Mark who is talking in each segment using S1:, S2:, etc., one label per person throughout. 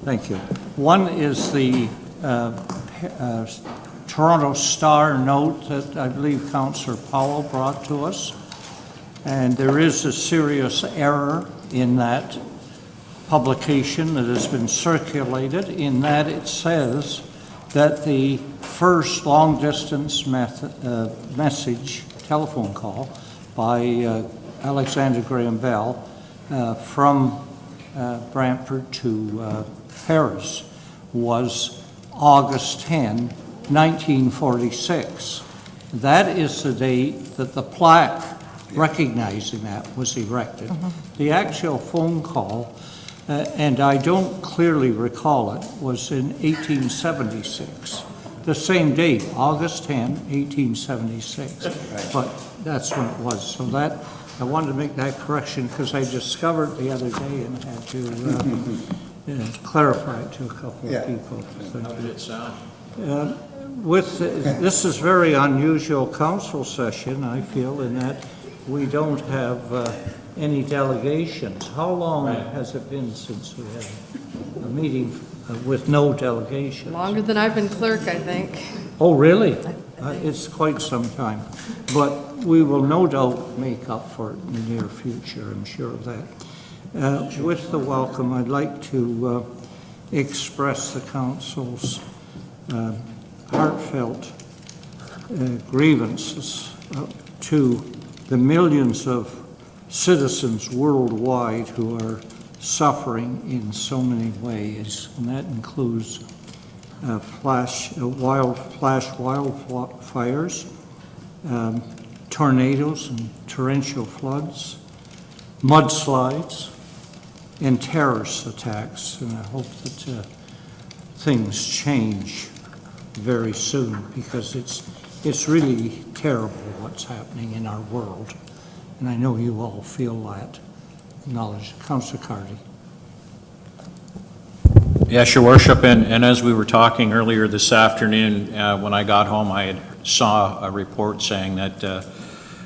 S1: Thank you. One is the Toronto Star note that I believe Councillor Powell brought to us. And there is a serious error in that publication that has been circulated, in that it says that the first long-distance message telephone call by Alexander Graham Bell from Brantford to Paris was August 10, 1946. That is the date that the plaque recognizing that was erected. The actual phone call, and I don't clearly recall it, was in 1876. The same date, August 10, 1876. But that's when it was. So that, I wanted to make that correction because I discovered the other day and had to clarify it to a couple of people.
S2: How did it sound?
S1: This is very unusual council session, I feel, in that we don't have any delegations. How long has it been since we had a meeting with no delegations?
S3: Longer than I've been clerk, I think.
S1: Oh, really? It's quite some time. But we will no doubt make up for it in the near future, I'm sure of that. With the welcome, I'd like to express the council's heartfelt grievances to the millions of citizens worldwide who are suffering in so many ways, and that includes wildfires, tornadoes and torrential floods, mudslides, and terrorist attacks. And I hope that things change very soon, because it's really terrible what's happening in our world. And I know you all feel that knowledge. Councillor Carty.
S2: Yes, Your Worship, and as we were talking earlier this afternoon, when I got home, I saw a report saying that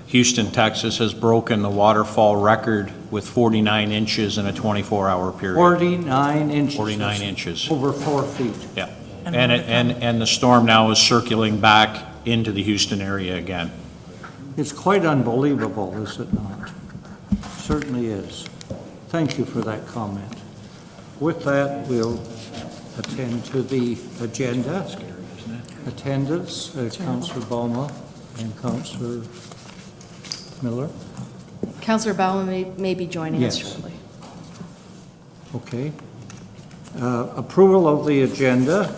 S2: Houston, Texas has broken the waterfall record with 49 inches in a 24-hour period.
S1: 49 inches.
S2: 49 inches.
S1: Over 4 feet.
S2: Yeah. And the storm now is circling back into the Houston area again.
S1: It's quite unbelievable, is it not? It certainly is. Thank you for that comment. With that, we'll attend to the agenda. Scary, isn't it? Attendance, Councillor Boma and Councillor Miller.
S3: Councillor Bauman may be joining us shortly.
S1: Okay. Approval of the agenda.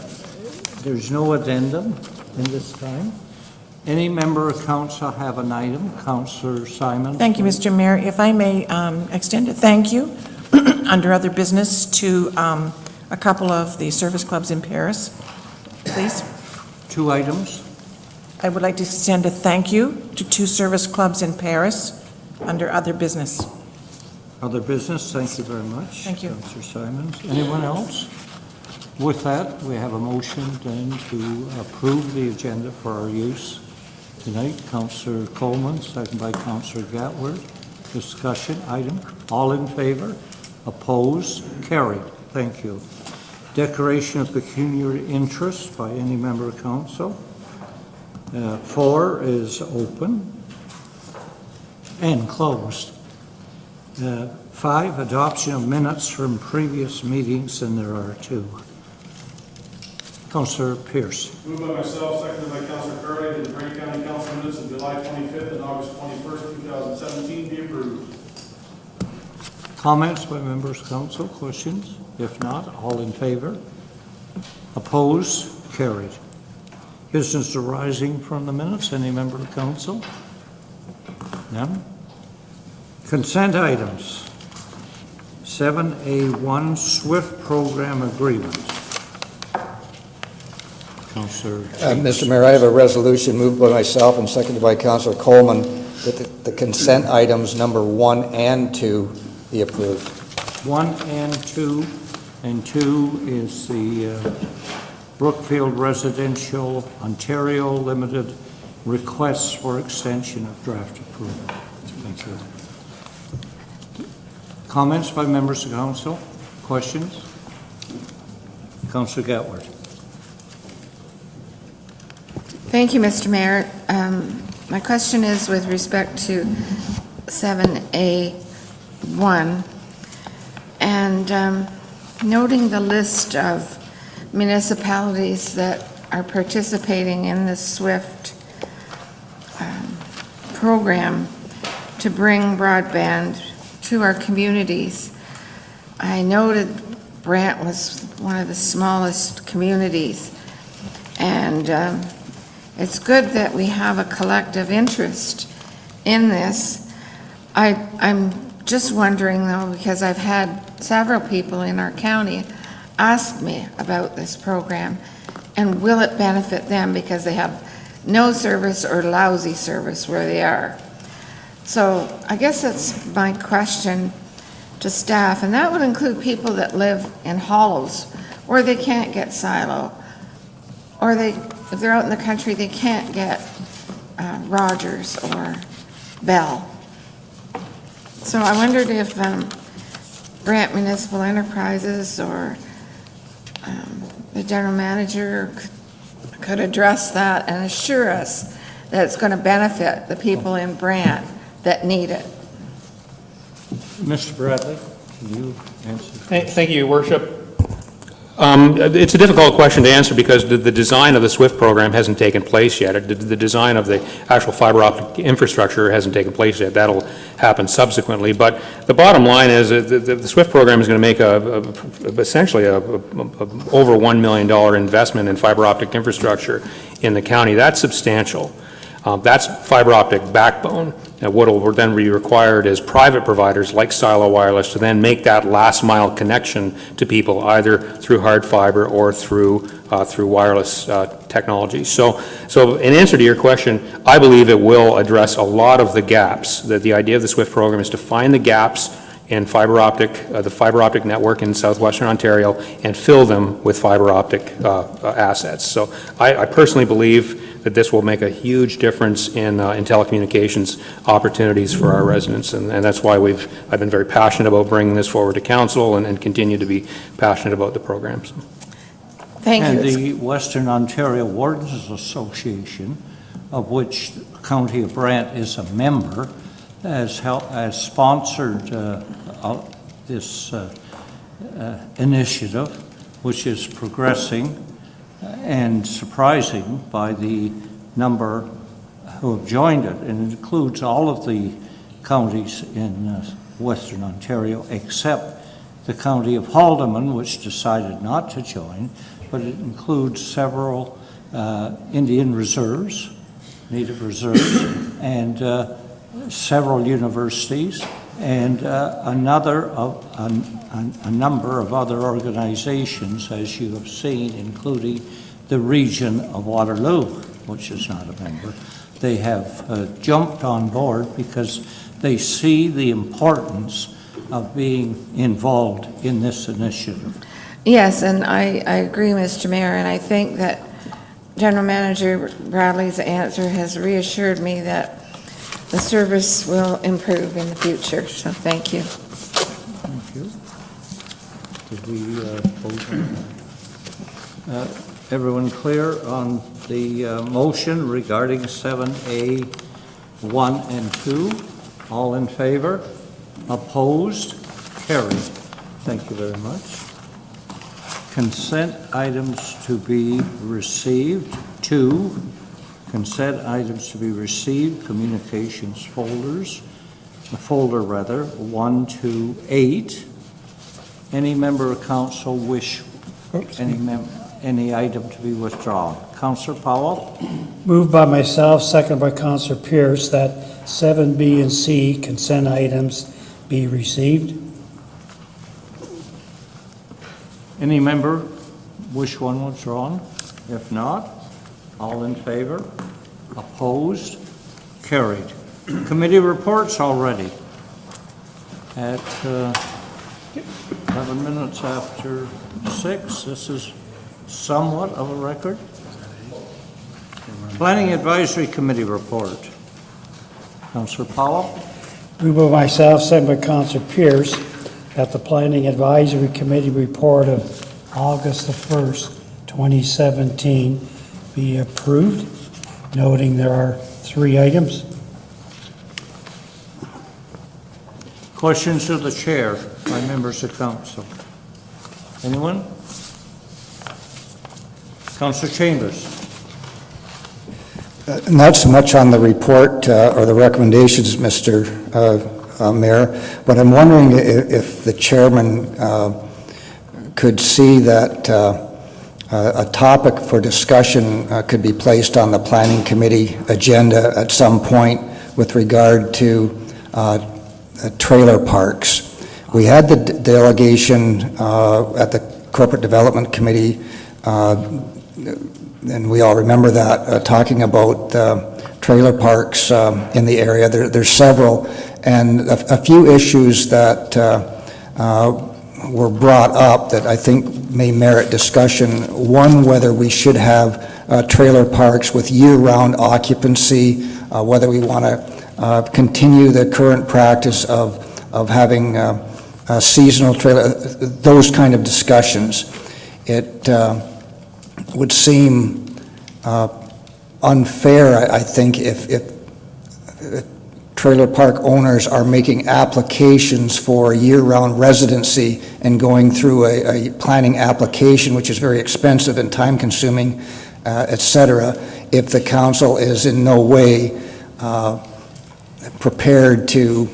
S1: There's no addendum in this time. Any member of council have an item? Councillor Simon.
S4: Thank you, Mr. Mayor. If I may extend a thank you under other business to a couple of the service clubs in Paris, please.
S1: 2 items.
S4: I would like to extend a thank you to 2 service clubs in Paris under other business.
S1: Other business, thank you very much.
S4: Thank you.
S1: Councillor Simons. Anyone else? With that, we have a motion then to approve the agenda for our use tonight. Councillor Coleman, second by Councillor Gatward. Discussion item. All in favor? Opposed? Carried. Thank you. Declaration of pecuniary interest by any member of council. 4 is open and closed. 5, adoption of minutes from previous meetings, and there are 2. Councillor Pierce.
S5: Moved by myself, seconded by Councillor Carty, that the Brant County Council minutes of July 25th and August 21st, 2017 be approved.
S1: Comments by members of council? Questions? If not, all in favor? Opposed? Carried. Business arising from the minutes. Any member of council? None? Consent items. 7A1, SWIFT program agreement. Councillor
S6: Mr. Mayor, I have a resolution moved by myself and seconded by Councillor Coleman that the consent items number 1 and 2 be approved.
S1: 1 and 2, and 2 is the Brookfield Residential Ontario Limited requests for extension of draft approval. Thank you. Comments by members of council? Questions? Councillor Gatward.
S7: Thank you, Mr. Mayor. My question is with respect to 7A1, and noting the list of municipalities that are participating in this SWIFT program to bring broadband to our communities. I noted Brant was one of the smallest communities, and it's good that we have a collective interest in this. I'm just wondering though, because I've had several people in our county ask me about this program, and will it benefit them because they have no service or lousy service where they are. So I guess that's my question to staff, and that would include people that live in hollows where they can't get silo, or if they're out in the country, they can't get Rogers or Bell. So I wondered if Brant Municipal Enterprises or the general manager could address that and assure us that it's going to benefit the people in Brant that need it.
S1: Mr. Bradley, can you answer?
S8: Thank you, Your Worship. It's a difficult question to answer because the design of the SWIFT program hasn't taken place yet. The design of the actual fiber optic infrastructure hasn't taken place yet. That'll happen subsequently. But the bottom line is that the SWIFT program is going to make essentially over $1 million investment in fiber optic infrastructure in the county. That's substantial. That's fiber optic backbone. And what will then be required is private providers like Silo Wireless to then make that last mile connection to people either through hard fiber or through wireless technology. So in answer to your question, I believe it will address a lot of the gaps. That the idea of the SWIFT program is to find the gaps in fiber optic, the fiber optic network in southwestern Ontario, and fill them with fiber optic assets. So I personally believe that this will make a huge difference in telecommunications opportunities for our residents, and that's why I've been very passionate about bringing this forward to council and continue to be passionate about the programs.
S7: Thank you.
S1: And the Western Ontario Wardens Association, of which the County of Brant is a member, has sponsored this initiative, which is progressing and surprising by the number who have joined it. And it includes all of the counties in Western Ontario except the County of Haldimand, which decided not to join, but it includes several Indian reserves, native reserves, and several universities, and a number of other organizations, as you have seen, including the region of Waterloo, which is not a member. They have jumped on board because they see the importance of being involved in this initiative.
S7: Yes, and I agree, Mr. Mayor, and I think that General Manager Bradley's answer has reassured me that the service will improve in the future, so thank you.
S1: Thank you. Did we vote on that? Everyone clear on the motion regarding 7A 1 and 2? All in favor? Opposed? Carried. Thank you very much. Consent items to be received. 2. Consent items to be received, communications folders, folder 1 to 8. Any member of council wish any item to be withdrawn? Councillor Powell?
S9: Moved by myself, second by Councillor Pierce, that 7B and C consent items be received.
S1: Any member wish one withdrawn? If not, all in favor? Opposed? Carried. Committee reports already at 11 minutes after 6. This is somewhat of a record. Planning Advisory Committee report. Councillor Powell?
S9: Moved by myself, second by Councillor Pierce, that the Planning Advisory Committee report of August the 1st, 2017 be approved, noting there are 3 items.
S1: Questions of the chair by members of council? Anyone? Councillor Chambers.
S6: Not so much on the report or the recommendations, Mr. Mayor, but I'm wondering if the chairman could see that a topic for discussion could be placed on the planning committee agenda at some point with regard to trailer parks. We had the delegation at the Corporate Development Committee, and we all remember that, talking about trailer parks in the area. There's several, and a few issues that were brought up that I think may merit discussion. One, whether we should have trailer parks with year-round occupancy, whether we want to continue the current practice of having seasonal trailer, those kind of discussions. It would seem unfair, I think, if trailer park owners are making applications for year-round residency and going through a planning application, which is very expensive and time-consuming, et cetera, if the council is in no way prepared to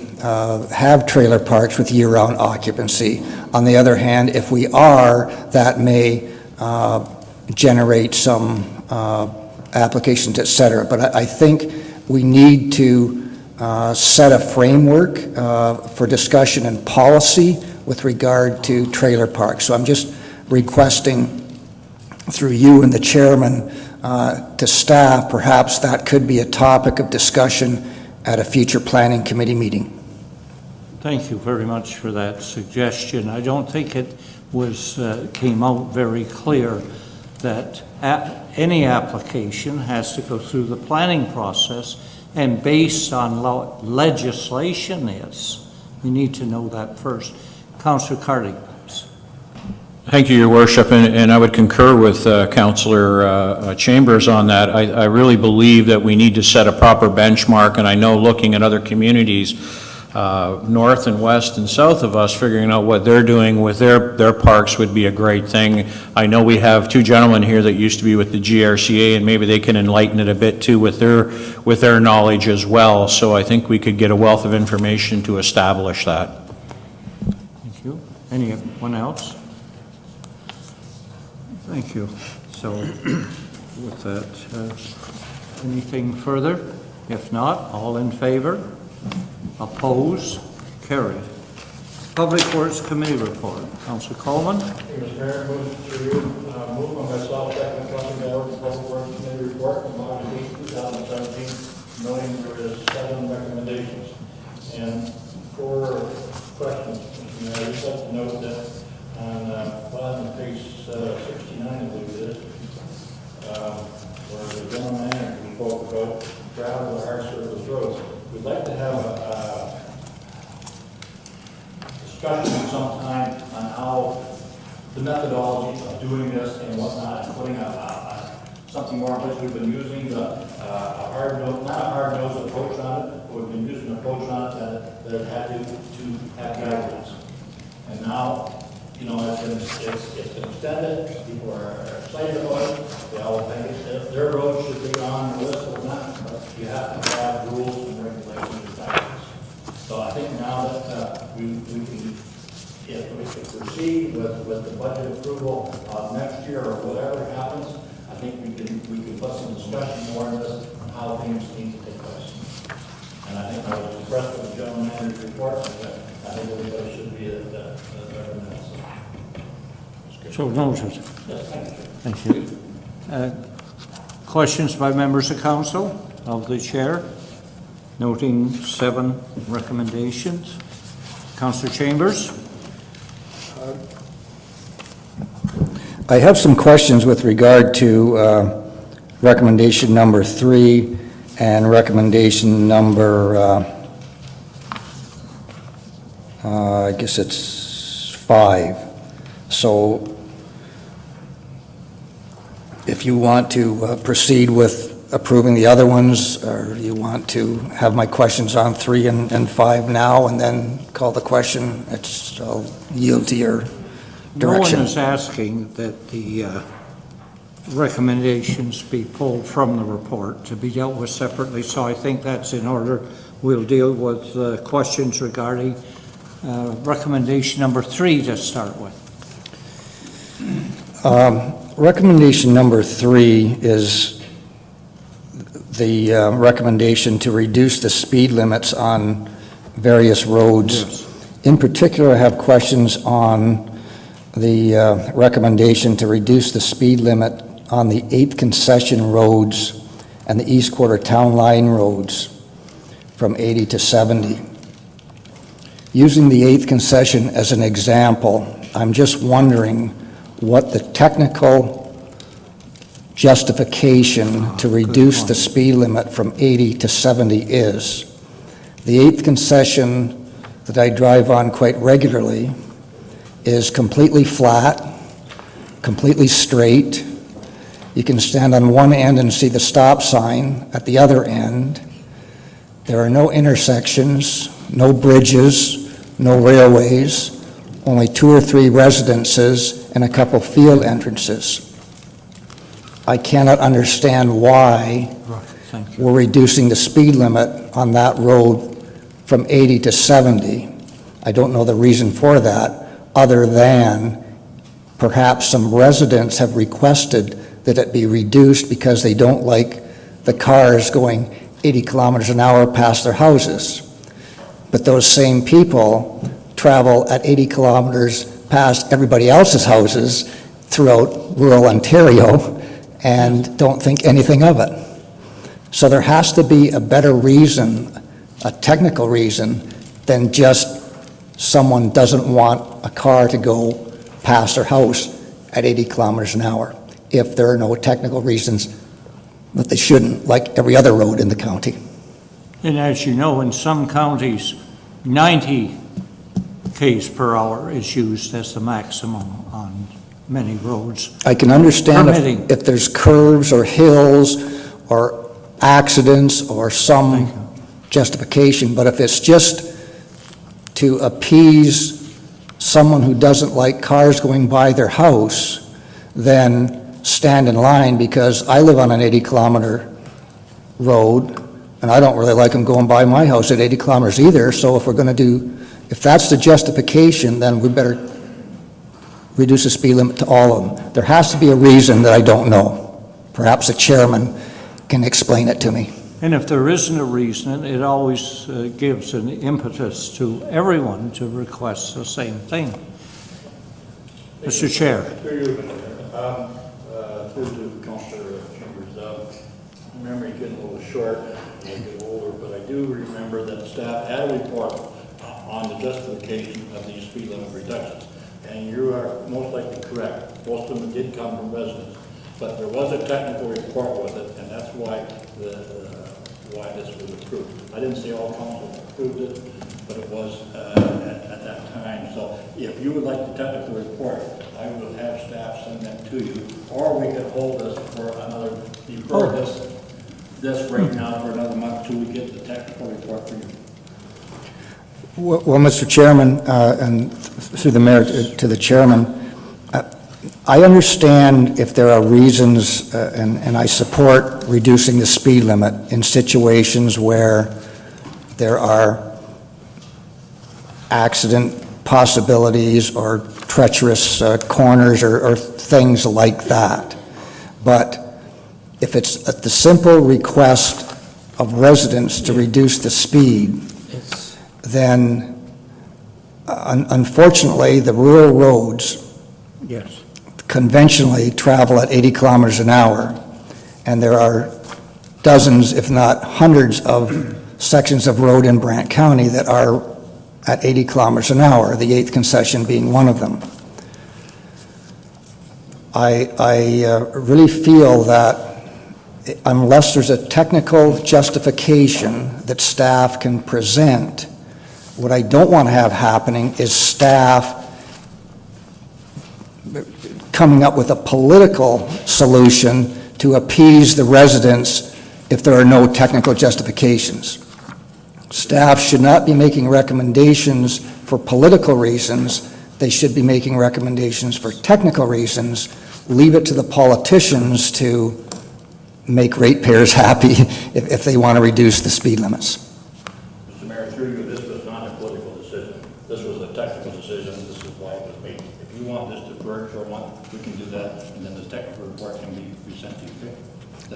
S6: have trailer parks with year-round occupancy. On the other hand, if we are, that may generate some applications, et cetera. But I think we need to set a framework for discussion and policy with regard to trailer parks. So I'm just requesting through you and the chairman to staff, perhaps that could be a topic of discussion at a future planning committee meeting.
S1: Thank you very much for that suggestion. I don't think it was came out very clear that any application has to go through the planning process, and based on what legislation is, we need to know that first. Councillor Carty, please.
S2: Thank you, Your Worship, and I would concur with Councillor Chambers on that. I really believe that we need to set a proper benchmark, and I know looking at other communities, north and west and south of us, figuring out what they're doing with their parks would be a great thing. I know we have 2 gentlemen here that used to be with the GRCA, and maybe they can enlighten it a bit too with their knowledge as well. So I think we could get a wealth of information to establish that.
S1: Thank you. Anyone else? Thank you. So with that, anything further? If not, all in favor? Opposed? Carried. Public Works Committee report. Councillor Coleman.
S5: Mr. Mayor, move by myself, second by Councillor Ballard, the Public Works Committee report from August 8, 2017, noting there is 7 recommendations and 4 questions. Mr. Mayor, I just like to note that on bottom of page 69, I believe it is, where the general manager spoke about gravel or hard surface roads. We'd like to have a discussion sometime on how the methodology of doing this and whatnot, and putting something more, which we've been using a hard nose, not a hard nose approach on it, but we've been using an approach on it that had to have guidelines. And now, you know, it's been extended, people are excited about it, they all think their road should be on the list or not, but you have to have rules and regulations and guidelines. So I think now that we can, if we can proceed with the budget approval next year or whatever happens, I think we can put some discussion more on this on how things need to take place. And I think I was impressed with the general manager's report, and I think everybody should be at that.
S1: So noted.
S5: Yes,
S1: Thank you. Questions by members of council of the chair? Noting 7 recommendations. Councillor Chambers.
S6: I have some questions with regard to recommendation number 3 and recommendation number, I guess it's 5. So if you want to proceed with approving the other ones, or you want to have my questions on 3 and 5 now and then call the question, I'll yield to your direction.
S1: No one is asking that the recommendations be pulled from the report to be dealt with separately, so I think that's in order. We'll deal with questions regarding recommendation number 3 to start with.
S6: Recommendation number 3 is the recommendation to reduce the speed limits on various roads.
S1: Yes.
S6: In particular, I have questions on the recommendation to reduce the speed limit on the 8th concession roads and the East Quarter Town Line roads from 80 to 70. Using the 8th concession as an example, I'm just wondering what the technical justification to reduce the speed limit from 80 to 70 is. The 8th concession that I drive on quite regularly is completely flat, completely straight. You can stand on one end and see the stop sign at the other end. There are no intersections, no bridges, no railways, only 2 or 3 residences and a couple field entrances. I cannot understand why
S1: Thank you.
S6: we're reducing the speed limit on that road from 80 to 70. I don't know the reason for that, other than perhaps some residents have requested that it be reduced because they don't like the cars going 80 kilometers an hour past their houses. But those same people travel at 80 kilometers past everybody else's houses throughout rural Ontario and don't think anything of it. So there has to be a better reason, a technical reason, than just someone doesn't want a car to go past their house at 80 kilometers an hour, if there are no technical reasons that they shouldn't, like every other road in the county.
S1: And as you know, in some counties, 90 k's per hour is used as the maximum on many roads.
S6: I can understand
S1: Permitting.
S6: if there's curves or hills or accidents or some justification, but if it's just to appease someone who doesn't like cars going by their house, then stand in line, because I live on an 80-kilometer road, and I don't really like them going by my house at 80 kilometers either, so if that's the justification, then we better reduce the speed limit to all of them. There has to be a reason that I don't know. Perhaps the chairman can explain it to me.
S1: And if there isn't a reason, it always gives an impetus to everyone to request the same thing. Mr. Chair.
S5: Through to Councillor Chambers. My memory's getting a little short as I get older, but I do remember that staff had a report on the justification of these speed limit reductions. And you are most likely correct. Most of them did come from residents. But there was a technical report with it, and that's why why this was approved. I didn't say all council approved it, but it was at that time. So if you would like the technical report, I will have staff send that to you, or we could hold this for another, defer this right now for another month till we get the technical report for you.
S6: Well, Mr. Chairman, and through the mayor to the chairman, I understand if there are reasons, and I support reducing the speed limit in situations where there are accident possibilities or treacherous corners or things like that. But if it's at the simple request of residents to reduce the speed, then unfortunately the rural roads
S1: Yes.
S6: conventionally travel at 80 kilometers an hour, and there are dozens, if not hundreds, of sections of road in Brant County that are at 80 kilometers an hour, the 8th concession being one of them. I really feel that unless there's a technical justification that staff can present, what I don't want to have happening is staff coming up with a political solution to appease the residents if there are no technical justifications. Staff should not be making recommendations for political reasons. They should be making recommendations for technical reasons. Leave it to the politicians to make ratepayers happy if they want to reduce the speed limits.
S5: Mr. Mayor, through you, this was not a political decision. This was a technical decision. This is why it was made. If you want this to work for a month, we can do that, and then the technical report can be sent to you.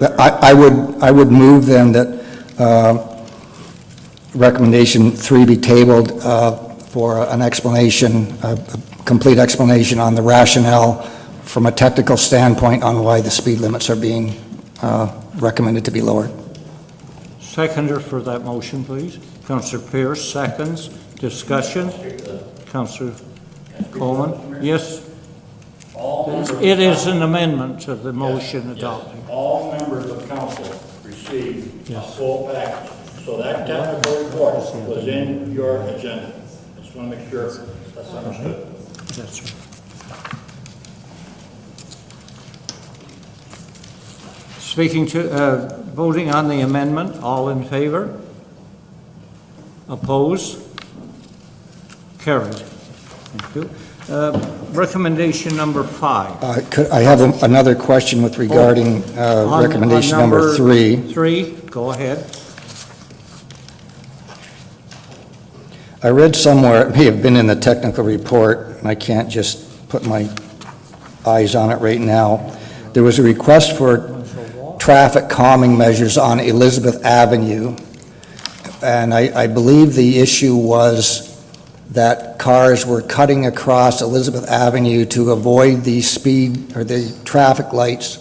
S5: Okay?
S6: I would move then that recommendation 3 be tabled for an explanation, a complete explanation on the rationale from a technical standpoint on why the speed limits are being recommended to be lowered.
S1: Seconder for that motion, please. Councillor Pierce, seconds. Discussion. Councillor Coleman? Yes? It is an amendment to the motion adopted.
S5: All members of council received a
S1: Yes.
S5: full package. So that technical report was in your agenda. I just want to make sure that's understood.
S1: That's right. Speaking to, voting on the amendment, all in favor? Opposed? Carried. Thank you. Recommendation number 5.
S6: I have another question with regarding recommendation number 3.
S1: 3, go ahead.
S6: I read somewhere, it may have been in the technical report, and I can't just put my eyes on it right now. There was a request for traffic calming measures on Elizabeth Avenue, and I believe the issue was that cars were cutting across Elizabeth Avenue to avoid the speed or the traffic lights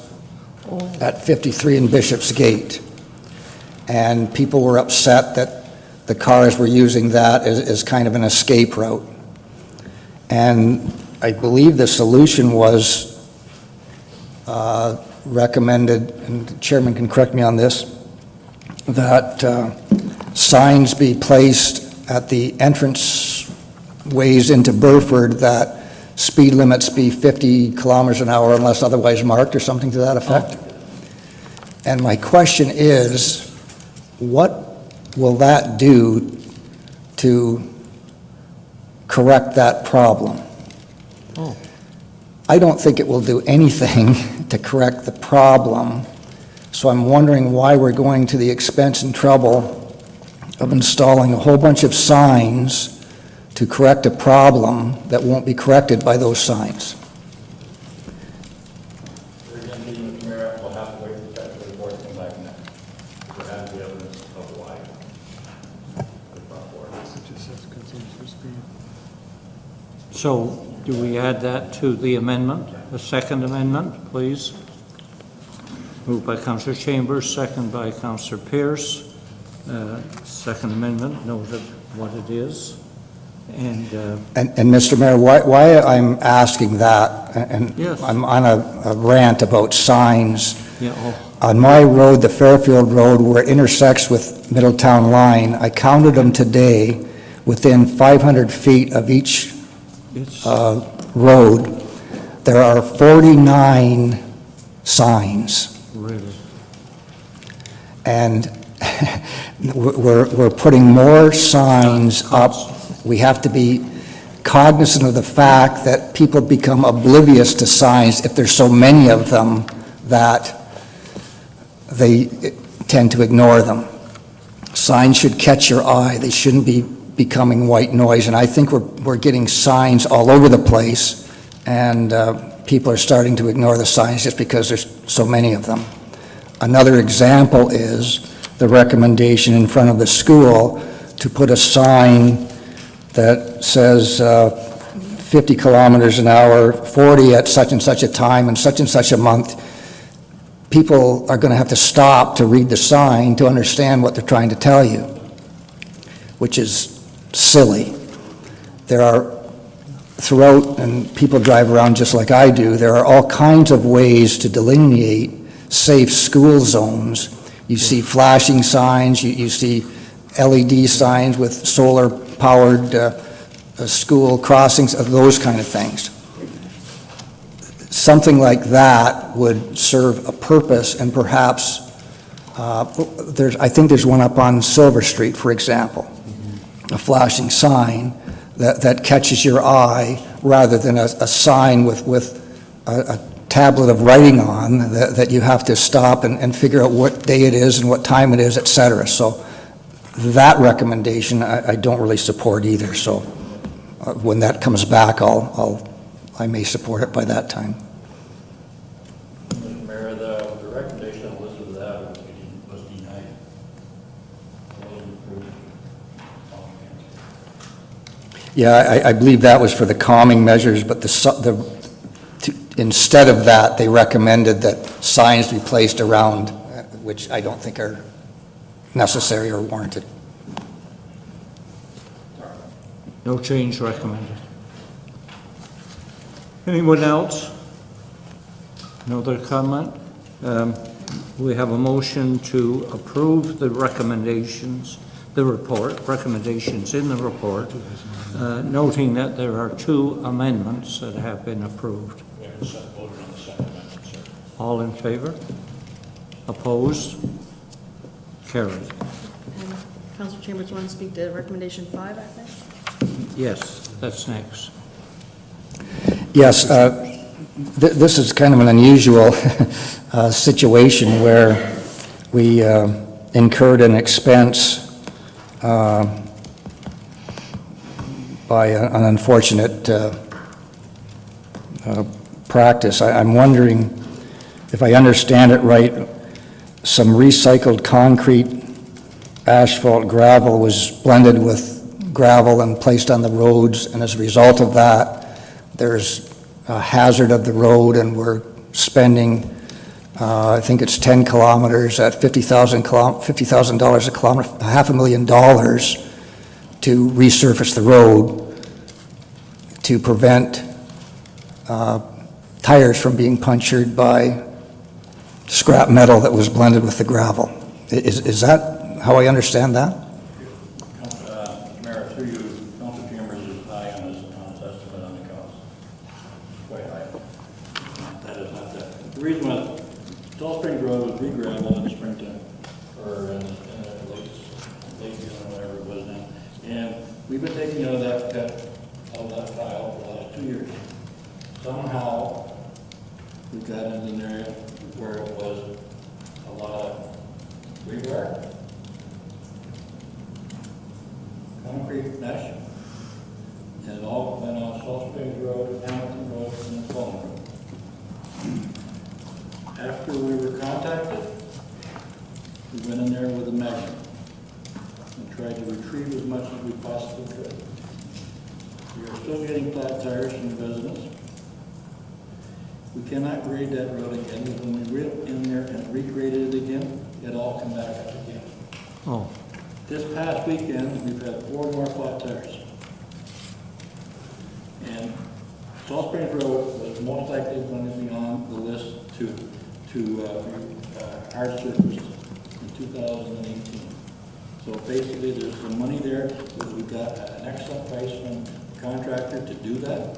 S6: at 53 in Bishop's Gate. And people were upset that the cars were using that as kind of an escape route. And I believe the solution was recommended, and the chairman can correct me on this, that signs be placed at the entrance ways into Burford that speed limits be 50 kilometers an hour unless otherwise marked, or something to that effect. And my question is, what will that do to correct that problem? I don't think it will do anything to correct the problem, so I'm wondering why we're going to the expense and trouble of installing a whole bunch of signs to correct a problem that won't be corrected by those signs.
S5: Again, Mr. Mayor, we'll have to wait for the technical report to come back next. There has to be evidence of why.
S1: So do we add that to the amendment, the second amendment, please? Moved by Councillor Chambers, second by Councillor Pierce. Second amendment, noted what it is. And
S6: Mr. Mayor, why I'm asking that, and
S1: Yes.
S6: I'm on a rant about signs.
S1: yeah,
S6: On my road, the Fairfield Road, where it intersects with Middletown Line, I counted them today within 500 feet of each
S1: it's,
S6: road. There are 49 signs.
S1: really,
S6: And we're putting more signs up. We have to be cognizant of the fact that people become oblivious to signs if there's so many of them that they tend to ignore them. Signs should catch your eye. They shouldn't be becoming white noise. And I think we're getting signs all over the place, and people are starting to ignore the signs just because there's so many of them. Another example is the recommendation in front of the school to put a sign that says 50 kilometers an hour, 40 at such and such a time and such a month. People are going to have to stop to read the sign to understand what they're trying to tell you, which is silly. There are throughout, and people drive around just like I do, there are all kinds of ways to delineate safe school zones. You see flashing signs, you see LED signs with solar-powered school crossings, those kind of things. something like that would serve a purpose, and perhaps, I think there's one up on Silver Street, for example, a flashing sign that catches your eye, rather than a sign with a tablet of writing on that you have to stop and figure out what day it is and what time it is, et cetera. So that recommendation I don't really support either. So when that comes back, I may support it by that time.
S5: Mr. Mayor, the recommendation on Elizabeth Avenue was denied. It wasn't approved.
S6: Yeah, I believe that was for the calming measures, but instead of that, they recommended that signs be placed around, which I don't think are necessary or warranted.
S1: No change recommended. Anyone else? No other comment? We have a motion to approve the recommendations, recommendations in the report, noting that there are 2 amendments that have been approved.
S5: We haven't voted on the second amendment, sir.
S1: All in favor? Opposed? Carried.
S3: And Councilor Chambers, want to speak to recommendation 5, I think?
S1: Yes, that's next.
S6: Yes, this is kind of an unusual situation where we incurred an expense by an unfortunate practice. I'm wondering, if I understand it right, some recycled concrete, asphalt, gravel was blended with gravel and placed on the roads, and as a result of that, there's a hazard of the road, and we're spending, I think it's 10 kilometers at $50,000 a kilometer, $500,000 to resurface the road to prevent tires from being punctured by scrap metal that was blended with the gravel. Is that how I understand that?
S5: Mayor, through you, Councilor Chambers is high on his estimate on the cost. Quite high. That is not that. The reason was, Salt Springs Road was re-gravelled in the springtime, or in the late June, or whatever it was now. And we've been taking out of that tile for the last 2 years. Somehow, we've gotten in an area where it was a lot of rebar, concrete mesh, and it all went on Salt Springs Road, Hamilton Road, and Fulham Road. After we were contacted, we went in there with a magnet and tried to retrieve as much as we possibly could. We are still getting flat tires from the residents. We cannot grade that road again, because when we went in there and regraded it again, it all come back up again.
S1: Oh,
S5: This past weekend, we've had 4 more flat tires. And Salt Springs Road was most likely going to be on the list to hard surface in 2018. So basically, there's some money there, because we got an excellent price from the contractor to do that,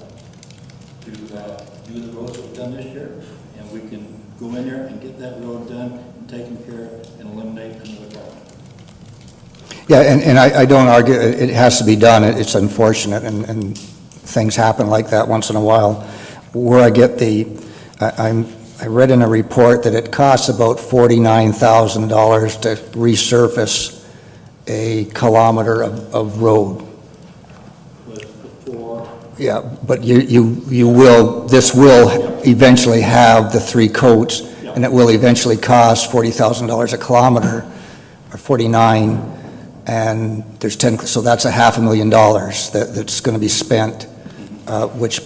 S5: to do the roads that we've done this year, and we can go in there and get that road done and taken care of and eliminate another problem.
S6: Yeah, and I don't argue, it has to be done. It's unfortunate, and things happen like that once in a while. Where I get I read in a report that it costs about $49,000 to resurface a kilometer of road. Yeah, but this will eventually have the 3 coats, and it will eventually cost $40,000 a kilometer, or 49, and there's 10, so that's $500,000 that's going to be spent, which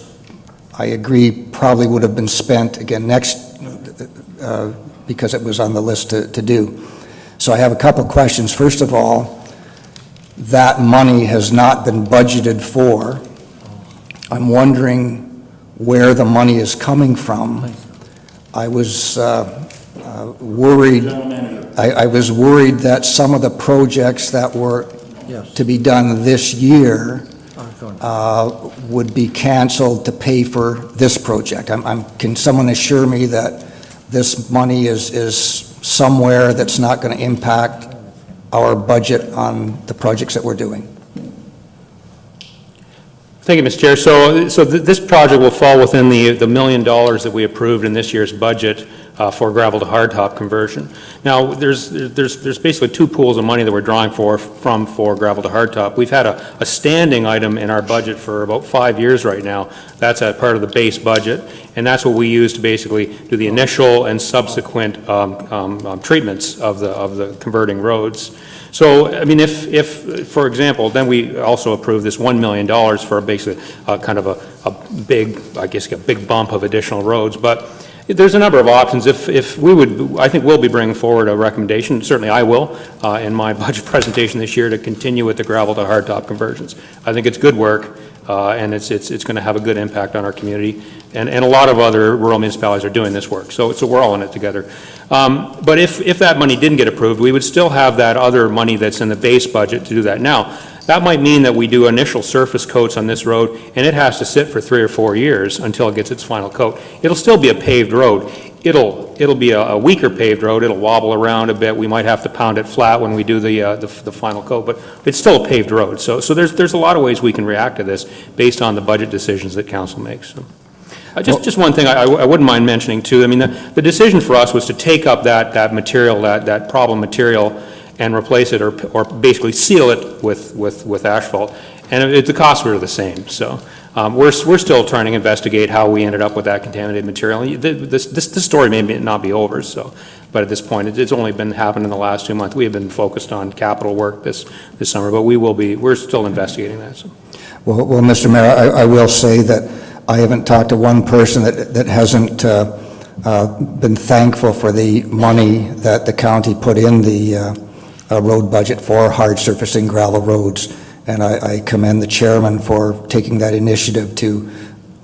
S6: I agree probably would have been spent again because it was on the list to do. So I have a couple questions. First of all, that money has not been budgeted for. I'm wondering where the money is coming from. I was worried. I was worried that some of the projects that were
S1: yes.
S6: to be done this year would be canceled to pay for this project. Can someone assure me that this money is somewhere that's not going to impact our budget on the projects that we're doing?
S8: Thank you, Mr. Chair. So this project will fall within the $1 million that we approved in this year's budget for gravel to hardtop conversion. Now, there's basically two pools of money that we're drawing from for gravel to hardtop. We've had a standing item in our budget for about 5 years right now. That's a part of the base budget, and that's what we use to basically do the initial and subsequent treatments of the converting roads. So, I mean, if for example, then we also approved this $1 million for basically kind of a big, I guess, a big bump of additional roads. But there's a number of options. If we would, I think we'll be bringing forward a recommendation, certainly I will, in my budget presentation this year to continue with the gravel to hardtop conversions. I think it's good work, and it's going to have a good impact on our community. And a lot of other rural municipalities are doing this work, so we're all in it together. But if that money didn't get approved, we would still have that other money that's in the base budget to do that. Now, that might mean that we do initial surface coats on this road, and it has to sit for 3 or 4 years until it gets its final coat. It'll still be a paved road. It'll be a weaker paved road. It'll wobble around a bit. We might have to pound it flat when we do the final coat, but it's still a paved road. So there's a lot of ways we can react to this based on the budget decisions that council makes. So. Just one thing I wouldn't mind mentioning too. I mean, the decision for us was to take up that material, that problem material, and replace it or basically seal it with asphalt. And the costs were the same. So we're still trying to investigate how we ended up with that contaminated material. This story may not be over. So, but at this point, it's only been happening in the last 2 months. We have been focused on capital work this summer, but we're still investigating that. So.
S6: Well, Mr. Mayor, I will say that I haven't talked to one person that hasn't been thankful for the money that the county put in the road budget for hard surfacing gravel roads. And I commend the chairman for taking that initiative to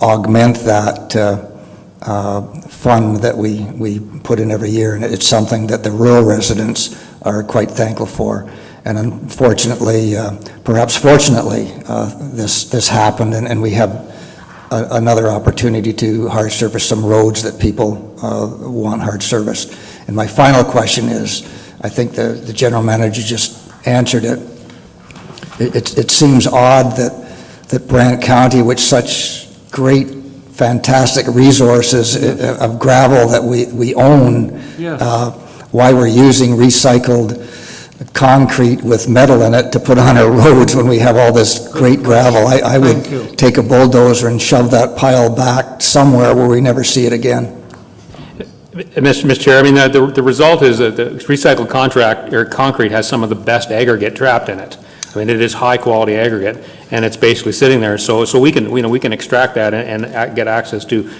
S6: augment that fund that we put in every year. And it's something that the rural residents are quite thankful for. And unfortunately, perhaps fortunately, this happened, and we have another opportunity to hard surface some roads that people want hard serviced. And my final question is, I think the general manager just answered it. It seems odd that Brant County, with such great, fantastic resources of gravel that we own,
S1: Yes.
S6: Why we're using recycled concrete with metal in it to put on our roads when we have all this great gravel. I would take a bulldozer and shove that pile back somewhere where we never see it again.
S8: Mr. Chair, I mean, the result is that the recycled concrete has some of the best aggregate trapped in it. I mean, it is high-quality aggregate, and it's basically sitting there. So we can extract that and get access to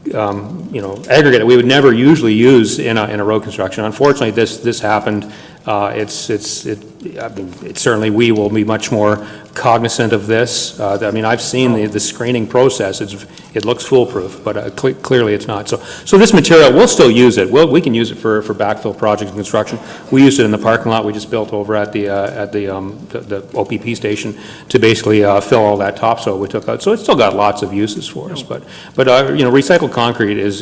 S8: aggregate that we would never usually use in a road construction. Unfortunately, this happened. I mean, certainly we will be much more cognizant of this. I mean, I've seen the screening process. It looks foolproof, but clearly it's not. So this material, we'll still use it. We can use it for backfill projects and construction. We used it in the parking lot we just built over at the OPP station to basically fill all that topsoil we took out. So it's still got lots of uses for us. But recycled concrete is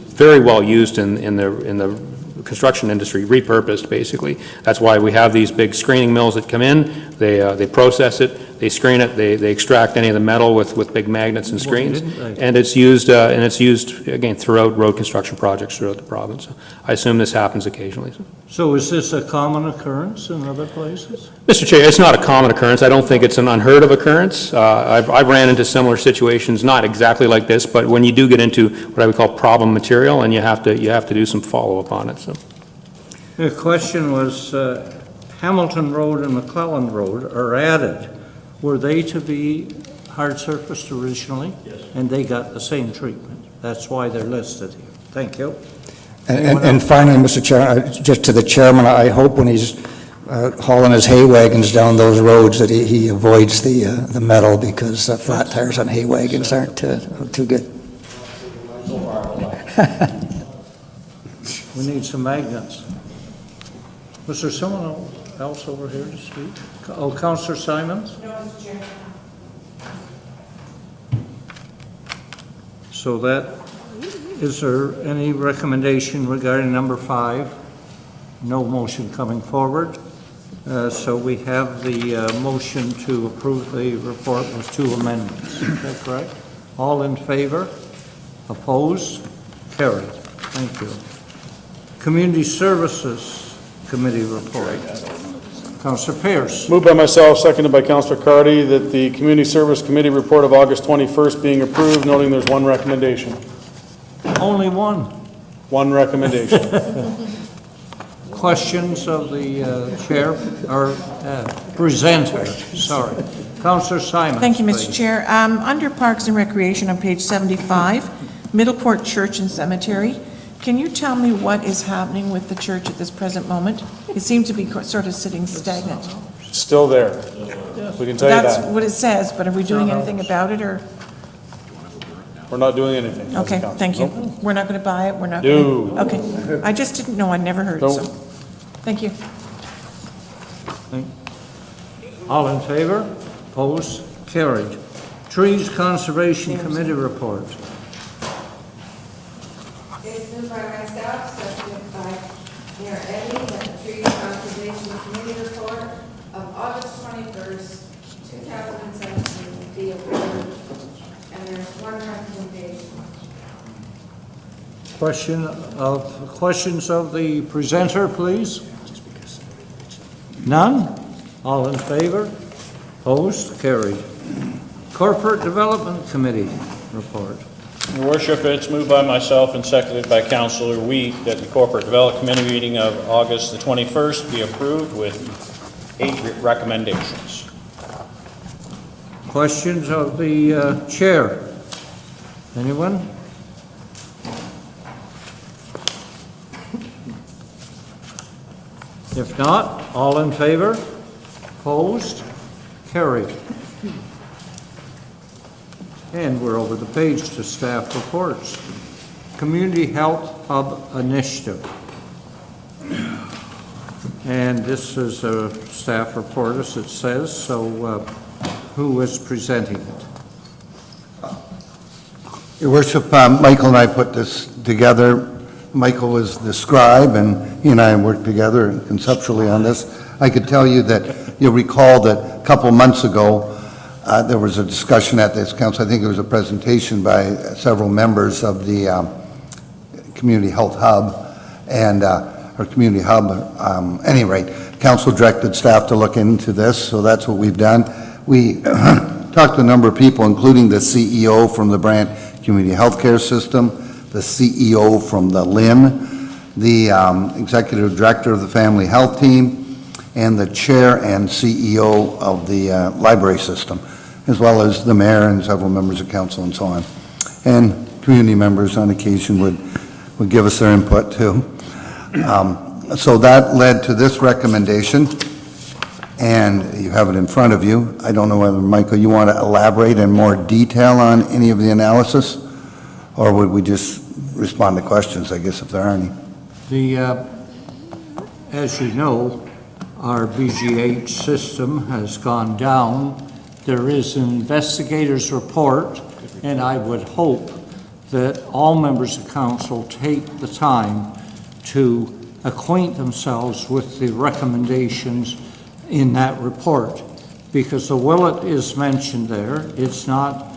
S8: very well used in the construction industry, repurposed basically. That's why we have these big screening mills that come in, they process it, they screen it, they extract any of the metal with big magnets and screens, and it's used again throughout road construction projects throughout the province. I assume this happens occasionally.
S1: So is this a common occurrence in other places?
S8: Mr. Chair, it's not a common occurrence. I don't think it's an unheard of occurrence. I've ran into similar situations, not exactly like this, but when you do get into what I would call problem material, and you have to do some follow-up on it. So.
S1: The question was, Hamilton Road and McClellan Road are added. Were they to be hard surfaced originally? Yes. And they got the same treatment. That's why they're listed here. Thank you.
S6: And finally, Mr. Chair, just to the chairman, I hope when he's hauling his hay wagons down those roads that he avoids the metal, because flat tires on hay wagons aren't too good.
S1: We need some magnets. Was there someone else? else over here to speak? Oh, Councillor Simons?
S4: No, Mr. Chair.
S1: So that, is there any recommendation regarding number 5? No motion coming forward. So we have the motion to approve the report with 2 amendments. Is that correct? All in favor? Opposed? Carried. Thank you. Community Services Committee report. Councillor Pierce.
S10: Moved by myself, seconded by Councillor Cardy, that the Community Service Committee report of August 21st being approved, noting there's one recommendation.
S1: Only one.
S10: One recommendation.
S1: Questions of the chair, or presenter, sorry. Councillor Simons.
S4: Thank you, Mr.
S1: please.
S4: Chair. Under Parks and Recreation on page 75, Middleport Church and Cemetery, can you tell me what is happening with the church at this present moment? It seems to be sort of sitting stagnant.
S10: Still there. We can tell you
S4: That's
S10: that.
S4: what it says, but are we doing anything about it, or?
S10: We're not doing anything. as a
S4: Okay,
S10: council.
S4: thank you.
S10: Nope.
S4: We're not going to buy it, we're not
S10: No.
S4: going to? Okay. I just didn't know, I'd never heard,
S10: No.
S4: so, thank you.
S1: All in favor? Opposed? Carried. Trees Conservation Committee report.
S7: It's moved by myself, seconded by Mayor Eddy, that the Trees Conservation Committee report of August 21st, 2017 be approved, and there's one recommendation.
S1: Questions of the presenter, please? None? All in favor? Opposed? Carried. Corporate Development Committee report.
S2: Your Worship, it's moved by myself and seconded by Councillor Wheat that the Corporate Development Committee meeting of August the 21st be approved with 8 recommendations.
S1: Questions of the chair? Anyone? If not, all in favor? Opposed? Carried. And we're over the page to staff reports. Community Health Hub Initiative. And this is a staff report, as it says, so who is presenting it?
S11: Your Worship, Michael and I put this together. Michael was the scribe, and he and I worked together conceptually on this. I could tell you that you'll recall that a couple months ago, there was a discussion at this council. I think it was a presentation by several members of the Community Health Hub, and our Community Hub. Any rate, council directed staff to look into this, so that's what we've done. We talked to a number of people, including the CEO from the Brant Community Healthcare System, the CEO from the LIN, the executive director of the Family Health Team, and the chair and CEO of the library system, as well as the mayor and several members of council and so on. And community members on occasion would give us their input too. So that led to this recommendation, and you have it in front of you. I don't know whether, Michael, you want to elaborate in more detail on any of the analysis, or would we just respond to questions, I guess, if there are any?
S1: As you know, our BGH system has gone down. There is an investigator's report, and I would hope that all members of council take the time to acquaint themselves with the recommendations in that report, because the Willet is mentioned there. It's not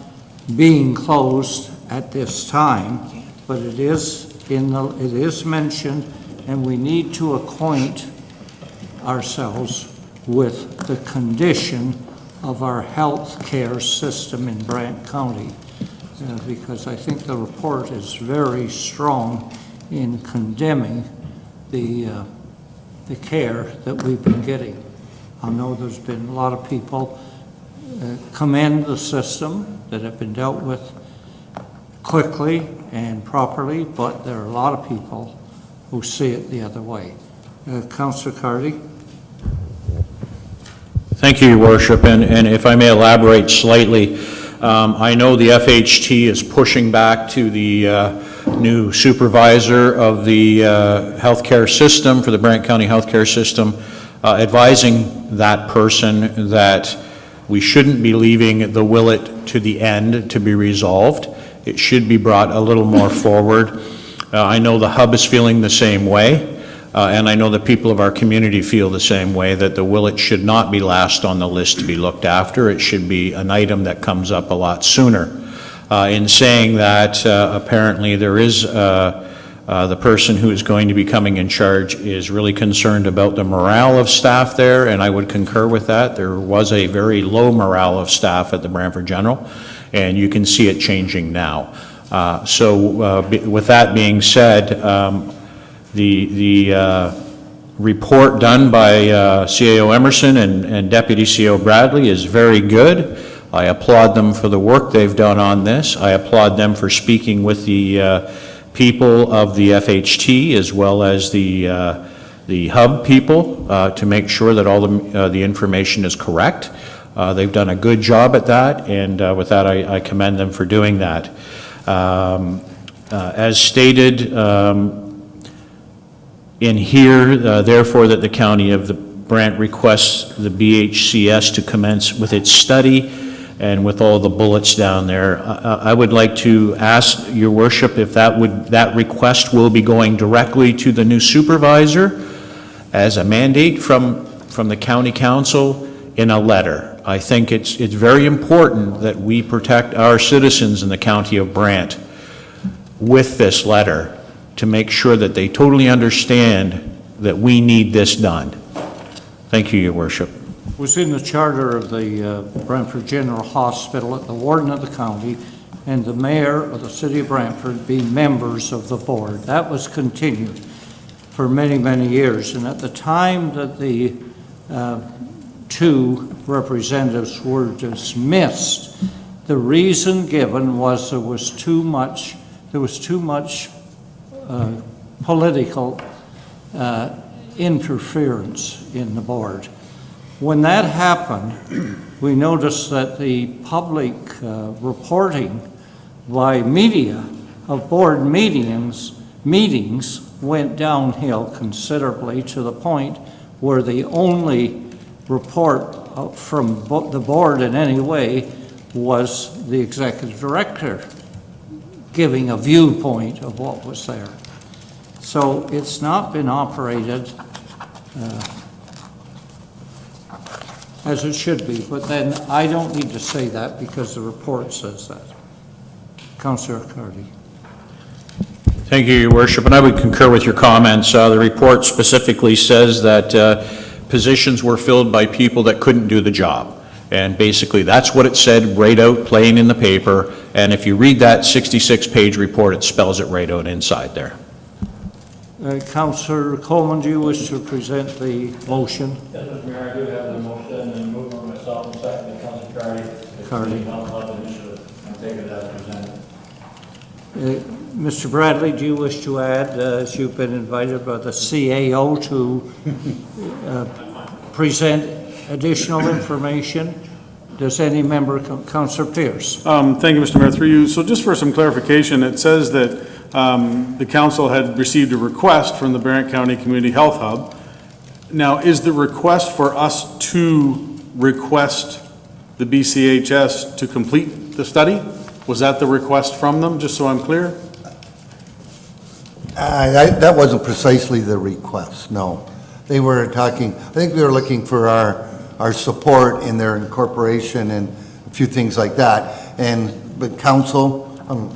S1: being closed at this time, but it is mentioned, and we need to acquaint ourselves with the condition of our health care system in Brant County, because I think the report is very strong in condemning the care that we've been getting. I know there's been a lot of people commend the system that have been dealt with quickly and properly, but there are a lot of people who see it the other way. Councillor Cardy.
S2: Thank you, Your Worship, and if I may elaborate slightly, I know the FHT is pushing back to the new supervisor of the healthcare system for the Brant County healthcare system advising that person that we shouldn't be leaving the willet to the end to be resolved. It should be brought a little more forward. I know the hub is feeling the same way, and I know the people of our community feel the same way, that the willet should not be last on the list to be looked after. It should be an item that comes up a lot sooner. In saying that, apparently there is the person who is going to be coming in charge is really concerned about the morale of staff there, and I would concur with that. There was a very low morale of staff at the Brantford General, and you can see it changing now. With that being said, the report done by CAO Emerson and Deputy CAO Bradley is very good. I applaud them for the work they've done on this. I applaud them for speaking with the people of the FHT as well as the hub people to make sure that all the information is correct. They've done a good job at that, and with that, I commend them for doing that. As stated in here, therefore, that the County of the Brant requests the BHCS to commence with its study, and with all the bullets down there, I would like to ask your worship if that request will be going directly to the new supervisor as a mandate from the county council in a letter. I think it's very important that we protect our citizens in the county of Brant with this letter to make sure that they totally understand that we need this done. Thank you, your worship.
S1: It was in the charter of the Brantford General Hospital that the warden of the county and the mayor of the city of Brantford be members of the board. That was continued for many, many years. And at the time that the two representatives were dismissed, the reason given was there was too much political interference in the board. When that happened, we noticed that the public reporting by media of board meetings went downhill considerably, to the point where the only report from the board in any way was the executive director giving a viewpoint of what was there. So it's not been operated as it should be, but then I don't need to say that because the report says that. Councillor Carty.
S2: Thank you, your worship, and I would concur with your comments. The report specifically says that positions were filled by people that couldn't do the job. And basically that's what it said right out plain in the paper, and if you read that 66-page report, it spells it right out inside there.
S1: Councillor Coleman, do you wish to present the motion?
S5: Yes, Mr. Mayor, I do have the motion and move on myself and second by Councillor Carty. And take it as presented.
S1: Mr. Bradley, do you wish to add, as you've been invited by the CAO to present additional information? Does any member, Councillor Pierce?
S10: Thank you, Mr. Mayor, through you. So just for some clarification, it says that the council had received a request from the Brant County Community Health Hub. Now, is the request for us to request the BCHS to complete the study? Was that the request from them, just so I'm clear?
S11: That wasn't precisely the request, no. They were talking, I think they were looking for our support in their incorporation and a few things like that. But council, I'm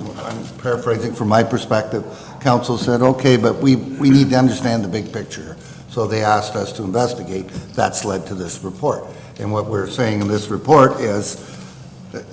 S11: paraphrasing from my perspective, council said, okay, but we need to understand the big picture. So they asked us to investigate. That's led to this report. And what we're saying in this report is that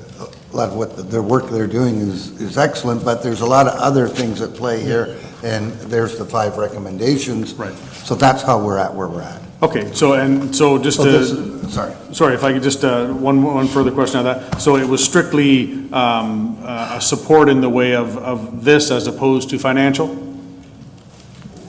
S11: a lot of what their work they're doing is excellent, but there's a lot of other things at play here, and there's the 5 recommendations.
S10: Right.
S11: So that's how we're at where we're at.
S10: Okay, so just to... Sorry, if I could just, one further question on that. So it was strictly a support in the way of this as opposed to financial?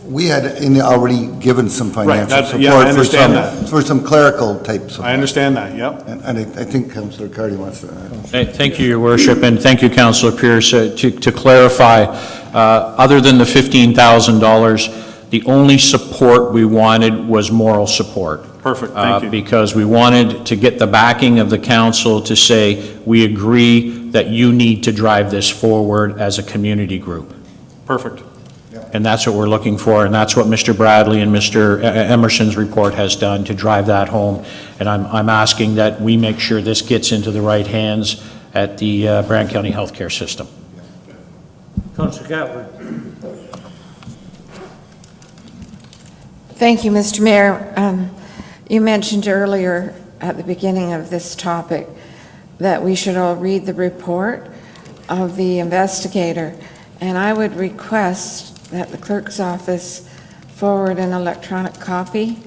S11: We had already given some financial support
S10: yeah, I understand that.
S11: for some clerical type support.
S10: I understand that, yep.
S11: And I think Councillor Carty wants to add.
S2: Thank you, your worship, and thank you, Councillor Pierce. To clarify, other than the $15,000, The only support we wanted was moral support.
S10: Perfect, thank you.
S2: Because we wanted to get the backing of the council to say, we agree that you need to drive this forward as a community group.
S10: Perfect.
S2: And that's what we're looking for, and that's what Mr. Bradley and Mr. Emerson's report has done to drive that home. And I'm asking that we make sure this gets into the right hands at the Brant County Healthcare System.
S1: Councillor Gatlard.
S7: Thank you, Mr. Mayor. You mentioned earlier at the beginning of this topic that we should all read the report of the investigator, and I would request that the clerk's office forward an electronic copy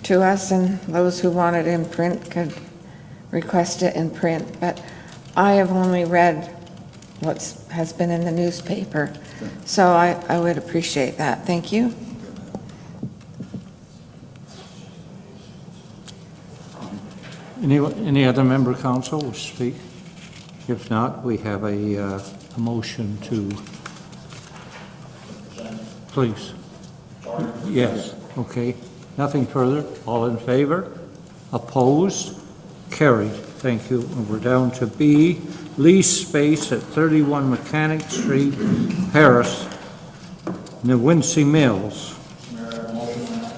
S7: to us, and those who want it in print could request it in print. But I have only read what has been in the newspaper, so I would appreciate that. Thank you.
S1: Any other member of council will speak? If not, we have a motion to, please. Yes, okay. Nothing further. All in favor? Opposed? Carried. Thank you. And we're down to B, lease space at 31 Mechanic Street, Paris, Newincy Mills.
S5: Mayor, motion on that.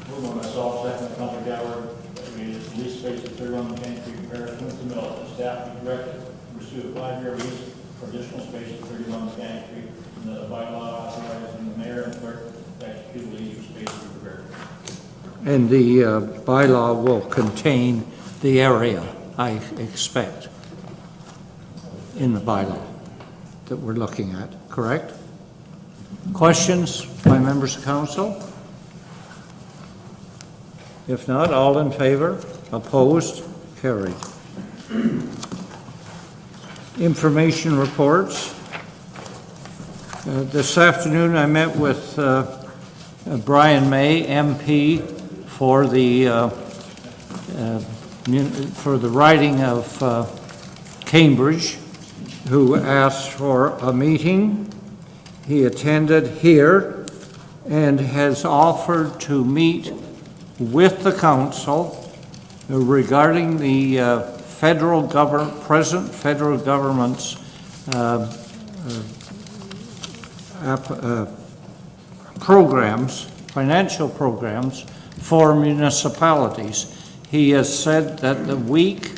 S5: Move on myself, second by Councillor Gallagher, that we lease space at 31 Mechanic Street, Paris, Newincy Mills. The staff be directed to pursue a 5-year lease for additional space at 31 Mechanic Street, and the bylaw authorizing the mayor and clerk to execute the lease for space to be prepared.
S1: And the bylaw will contain the area, I expect, in the bylaw that we're looking at, correct? Questions by members of council? If not, all in favor? Opposed? Carried. Information reports. This afternoon I met with Brian May, MP, for the riding of Cambridge, who asked for a meeting. He attended here and has offered to meet with the council regarding the present federal government's programs, financial programs for municipalities. He has said that the week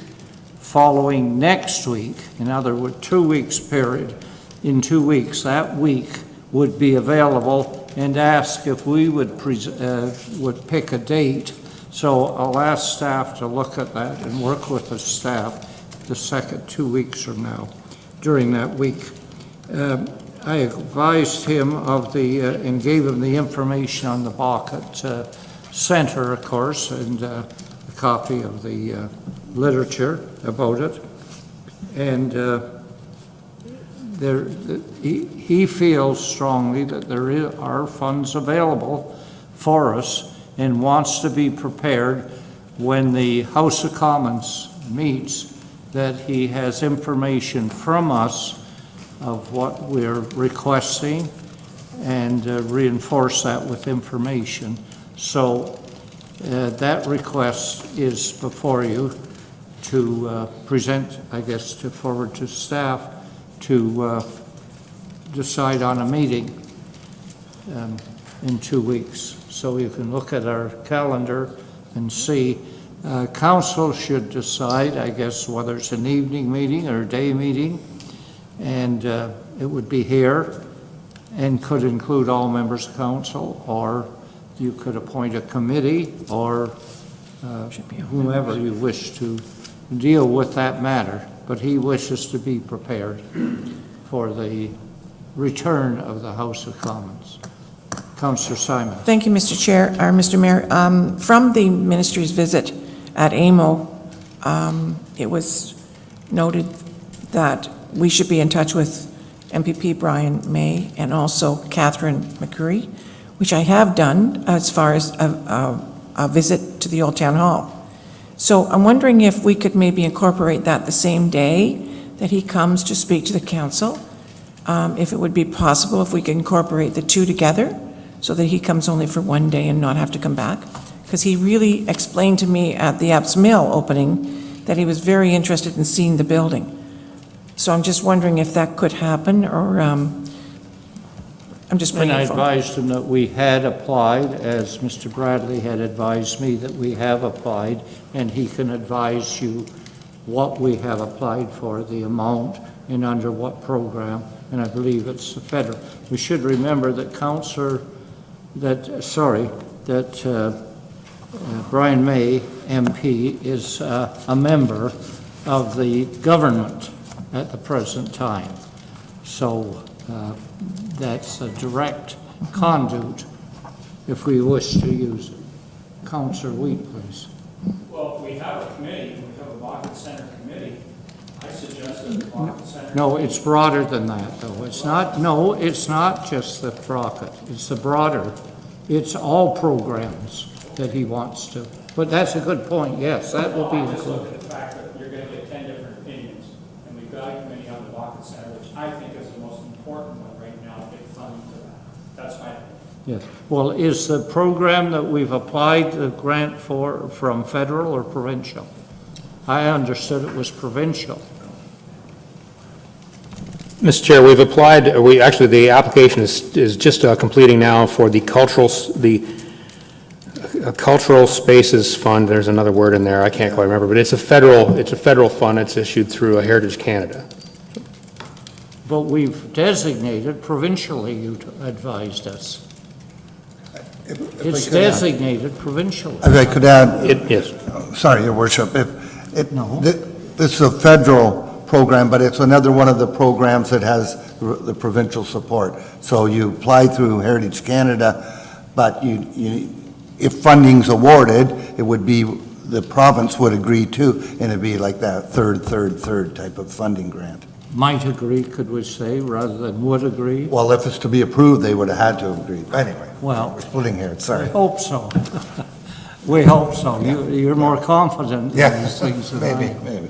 S1: following next week, in other words, 2 weeks period, in 2 weeks, that week would be available, and ask if we would pick a date. So I'll ask staff to look at that and work with the staff the second 2 weeks from now, during that week. I advised him of and gave him the information on the Bucket Center, of course, and a copy of the literature about it. And he feels strongly that there are funds available for us, and wants to be prepared when the House of Commons meets, that he has information from us of what we're requesting, and reinforce that with information. So that request is before you to present, I guess, to forward to staff to decide on a meeting in 2 weeks. So you can look at our calendar and see. Council should decide, I guess, whether it's an evening meeting or a day meeting, and it would be here and could include all members of council, or you could appoint a committee, or whomever you wish to deal with that matter. But he wishes to be prepared for the return of the House of Commons. Councillor Simon.
S4: Thank you, Mr. Chair, or Mr. Mayor. From the ministry's visit at AMO, it was noted that we should be in touch with MPP Brian May and also Catherine McCurry, which I have done as far as a visit to the Old Town Hall. So I'm wondering if we could maybe incorporate that the same day that he comes to speak to the council, if it would be possible if we could incorporate the two together, so that he comes only for one day and not have to come back? Because he really explained to me at the Apps Mill opening that he was very interested in seeing the building. So I'm just wondering if that could happen, or I'm just
S1: And
S4: bringing
S1: I
S4: it forward.
S1: advised him that we had applied, as Mr. Bradley had advised me that we have applied, and he can advise you what we have applied for, the amount, and under what program, and I believe it's the federal. We should remember that Brian May, MP, is a member of the government at the present time. So that's a direct conduit if we wish to use it. Councillor Wheat, please.
S2: Well, we have a committee, we have a Bucket Center committee. I suggested the Bucket Center.
S1: No, it's broader than that, though. It's not, no, it's not just the Brockett. It's the broader. It's all programs that he wants to. But that's a good point, yes, that will be
S2: I just look
S1: included.
S2: at the fact that you're going to get 10 different opinions, and we've got a committee on the Bucket Center, which I think is the most important one right now, to get funding for that. That's my opinion.
S1: Yes. Well, is the program that we've applied the grant for from federal or provincial? I understood it was provincial.
S8: Mr. Chair, we've applied, actually, the application is just completing now for the Cultural Spaces Fund. There's another word in there, I can't quite remember, but it's a federal fund. It's issued through Heritage Canada.
S1: But we've designated provincially, you advised us. It's designated provincially.
S11: If I could add,
S8: Yes.
S11: sorry, Your Worship,
S1: No.
S11: this is a federal program, but it's another one of the programs that has the provincial support. So you apply through Heritage Canada, but if funding's awarded, it would be, the province would agree too, and it'd be like that third type of funding grant.
S1: Might agree, could we say, rather than would agree?
S11: Well, if it's to be approved, they would have had to agree. Anyway,
S1: Well,
S11: we're splitting hairs,
S1: we
S11: sorry.
S1: hope so. We hope so. You're more confident in
S11: Yeah,
S1: these things than I
S11: maybe,
S1: am.
S11: maybe.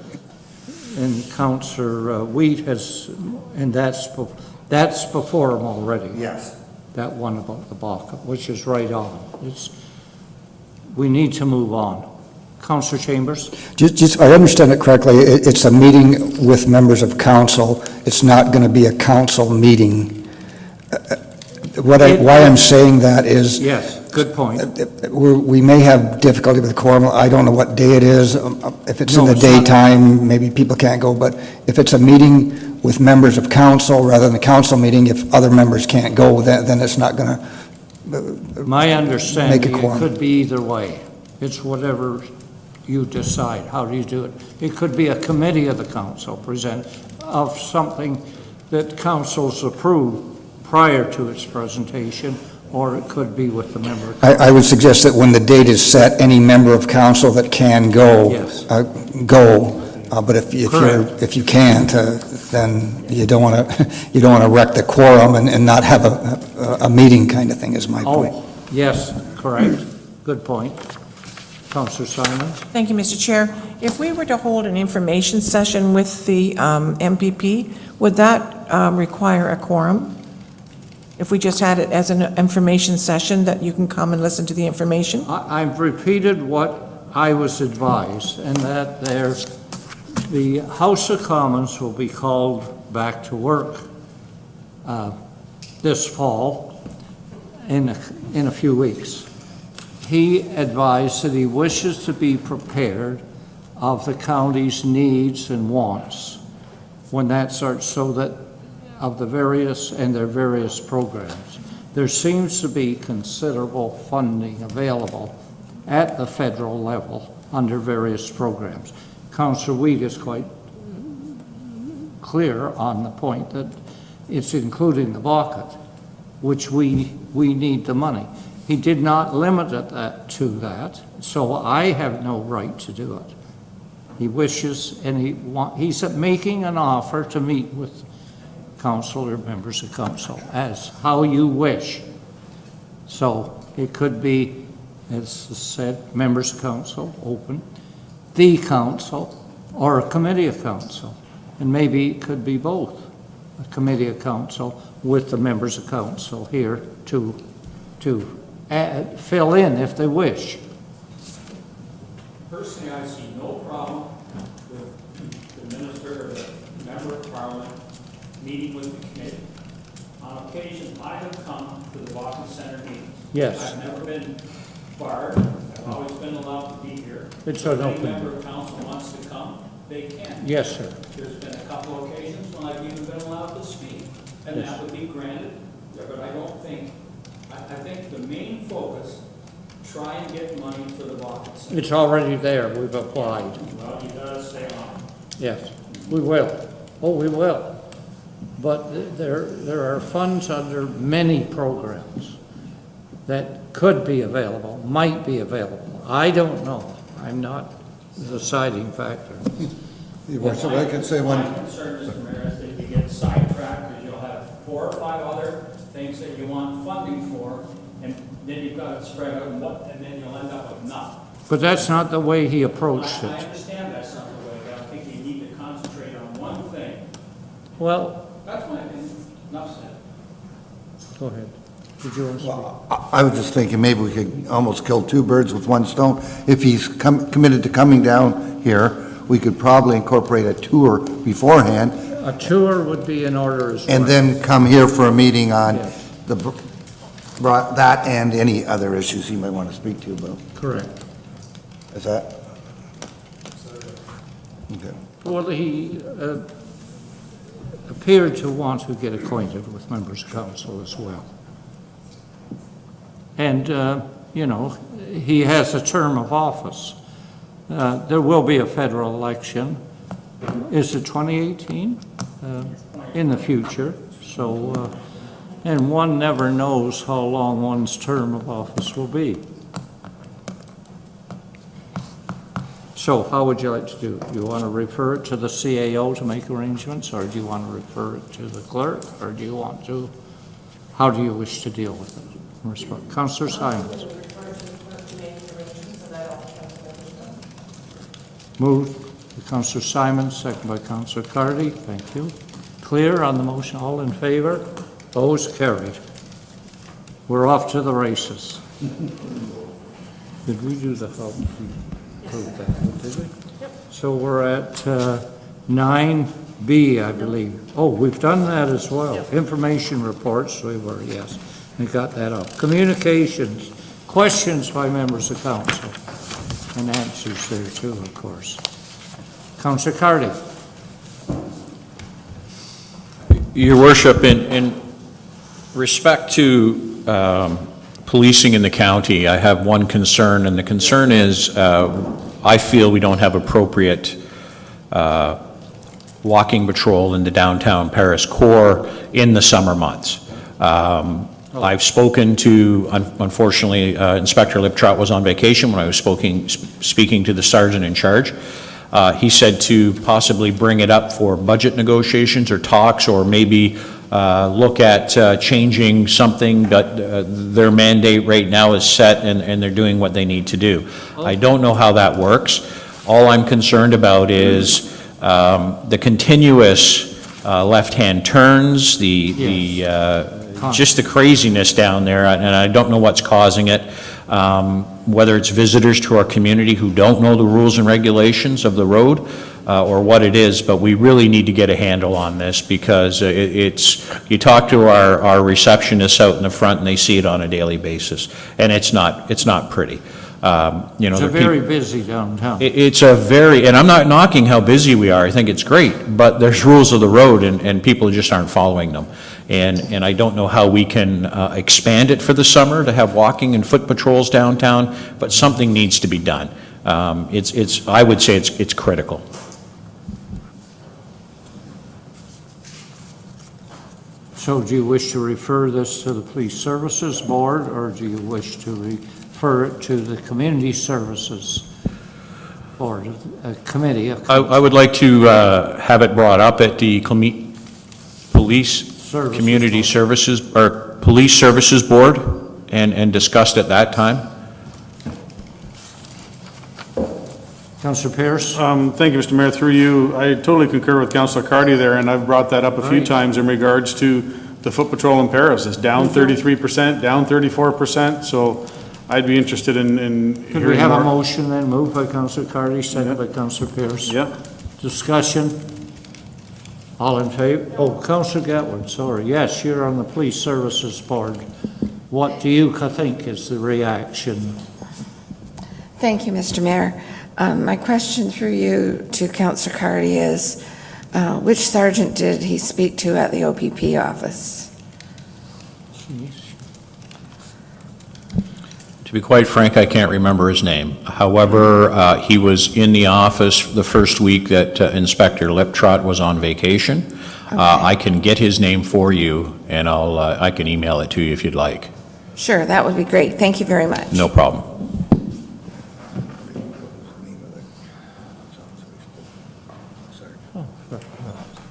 S1: And Councillor Wheat has, and that's before him already.
S11: Yes.
S1: That one about the Baca, which is right on. We need to move on. Councillor Chambers?
S6: Just, I understand it correctly, it's a meeting with members of council, it's not going to be a council meeting. Why I'm saying that is,
S1: Yes, good point.
S6: we may have difficulty with quorum, I don't know what day it is, if it's in
S1: No,
S6: the
S1: it's not.
S6: daytime, maybe people can't go, but if it's a meeting with members of council rather than a council meeting, if other members can't go, then it's not going to,
S1: My understanding, it
S6: quorum.
S1: could be either way. It's whatever you decide. How do you do it? It could be a committee of the council present of something that councils approve prior to its presentation, or it could be with the member.
S6: I would suggest that when the date is set, any member of council that can go,
S1: Yes.
S6: go. But if you can't, then you don't want to wreck the quorum and not have a meeting kind of thing, is my point.
S1: Oh, yes, correct. Good point. Councillor Simons?
S4: Thank you, Mr. Chair. If we were to hold an information session with the MPP, would that require a quorum? If we just had it as an information session, that you can come and listen to the information?
S1: I've repeated what I was advised, and that the House of Commons will be called back to work this fall in a few weeks. He advised that he wishes to be prepared of the county's needs and wants when that starts, so that of the various and their various programs. There seems to be considerable funding available at the federal level under various programs. Councillor Wheat is quite clear on the point that it's including the bucket, which we need the money. He did not limit it to that, so I have no right to do it. He wishes, and he's making an offer to meet with council or members of council as how you wish. So it could be, as said, members of council, open, the council, or a committee of council. And maybe it could be both, a committee of council with the members of council here to to fill in if they wish.
S2: Personally, I see no problem with the minister or the member of parliament meeting with the committee. On occasion, I have come to the Walking Center meetings.
S1: Yes.
S2: I've never been barred, I've always been allowed to be here.
S1: It's an
S2: If
S1: open-
S2: any member of council wants to come, they can.
S1: Yes, sir.
S2: There's been a couple occasions when I've even been allowed to speak, and
S1: Yes.
S2: that would be granted, but I don't think, I think the main focus, try and get money for the Walking Center.
S1: It's already there, we've applied.
S2: Well, you gotta stay on.
S1: Yes, we will. Oh, we will. But there are funds under many programs that could be available, might be available. I don't know. I'm not the deciding factor.
S11: Your Worship, I can say one.
S2: My concern, Mr. Mayor, is that you get sidetracked because you'll have 4 or 5 other things that you want funding for, and then you've got it spread out, and then you'll end up with nothing.
S1: But that's not the way he approached
S2: I
S1: it.
S2: understand that's not the way, but I think you need to concentrate on one thing.
S1: Well,
S2: That's my opinion. Enough said.
S1: go ahead. Did you want to speak?
S11: I was just thinking maybe we could almost kill 2 birds with 1 stone. If he's committed to coming down here, we could probably incorporate a tour beforehand
S1: A tour would be in order as well.
S11: and then come here for a meeting on
S1: Yes.
S11: that and any other issues he might want to speak to about.
S1: Correct.
S11: Is that? Okay.
S1: Well, he appeared to want to get acquainted with members of council as well. And, you know, he has a term of office. There will be a federal election. Is it 2018? In the future. So, and one never knows how long one's term of office will be. So how would you like to do? Do you want to refer it to the CAO to make arrangements, or do you want to refer it to the clerk, or do you want to, how do you wish to deal with it? Councillor Simons. Moved by Councillor Simons, second by Councillor Cardy. Thank you. Clear on the motion, all in favor? Opposed, carried. We're off to the races. Did we do the help? Approved that, did we? Yep. So we're at 9B, I believe. Oh, we've done that as well. Information reports, we were, yes. We got that up. Communications, questions by members of council, and answers there too, of course. Councillor Cardy.
S2: Your Worship, in respect to policing in the county, I have one concern, and the concern is I feel we don't have appropriate walking patrol in the downtown Paris core in the summer months. I've spoken to, unfortunately, Inspector Liptrot was on vacation when I was speaking to the sergeant in charge. He said to possibly bring it up for budget negotiations or talks, or maybe look at changing something, but their mandate right now is set and they're doing what they need to do. I don't know how that works. All I'm concerned about is the continuous left-hand turns, just the craziness down there, and I don't know what's causing it. Whether it's visitors to our community who don't know the rules and regulations of the road, or what it is, but we really need to get a handle on this, because you talk to our receptionists out in the front and they see it on a daily basis, and it's not pretty.
S1: It's a very busy downtown.
S2: It's a very, and I'm not knocking how busy we are, I think it's great, but there's rules of the road and people just aren't following them. And I don't know how we can expand it for the summer to have walking and foot patrols downtown, but something needs to be done. I would say it's critical.
S1: So do you wish to refer this to the Police Services Board, or do you wish to refer it to the Community Services Board, a committee?
S2: I would like to have it brought up at the Police Community Services, or Police Services Board, and discussed at that time.
S1: Councillor Pierce?
S10: Thank you, Mr. Mayor. Through you, I totally concur with Councillor Cardy there, and I've brought that up a few times in regards to the foot patrol in Paris is down 33%, down 34%, so I'd be interested in
S1: Could we
S10: hearing
S1: have a
S10: more.
S1: motion then, moved by Councillor Carty, second by Councillor Pierce?
S10: Yeah,
S1: Discussion? All in favor? Oh, Councillor Gatwood, sorry. Yes, you're on the Police Services Board. What do you think is the reaction?
S7: Thank you, Mr. Mayor. My question through you to Councillor Carty is, which sergeant did he speak to at the OPP office?
S2: To be quite frank, I can't remember his name. However, he was in the office the first week that Inspector Liptrot was on vacation. I can get his name for you, and I can email it to you if you'd like.
S7: Sure, that would be great. Thank you very much.
S2: No problem.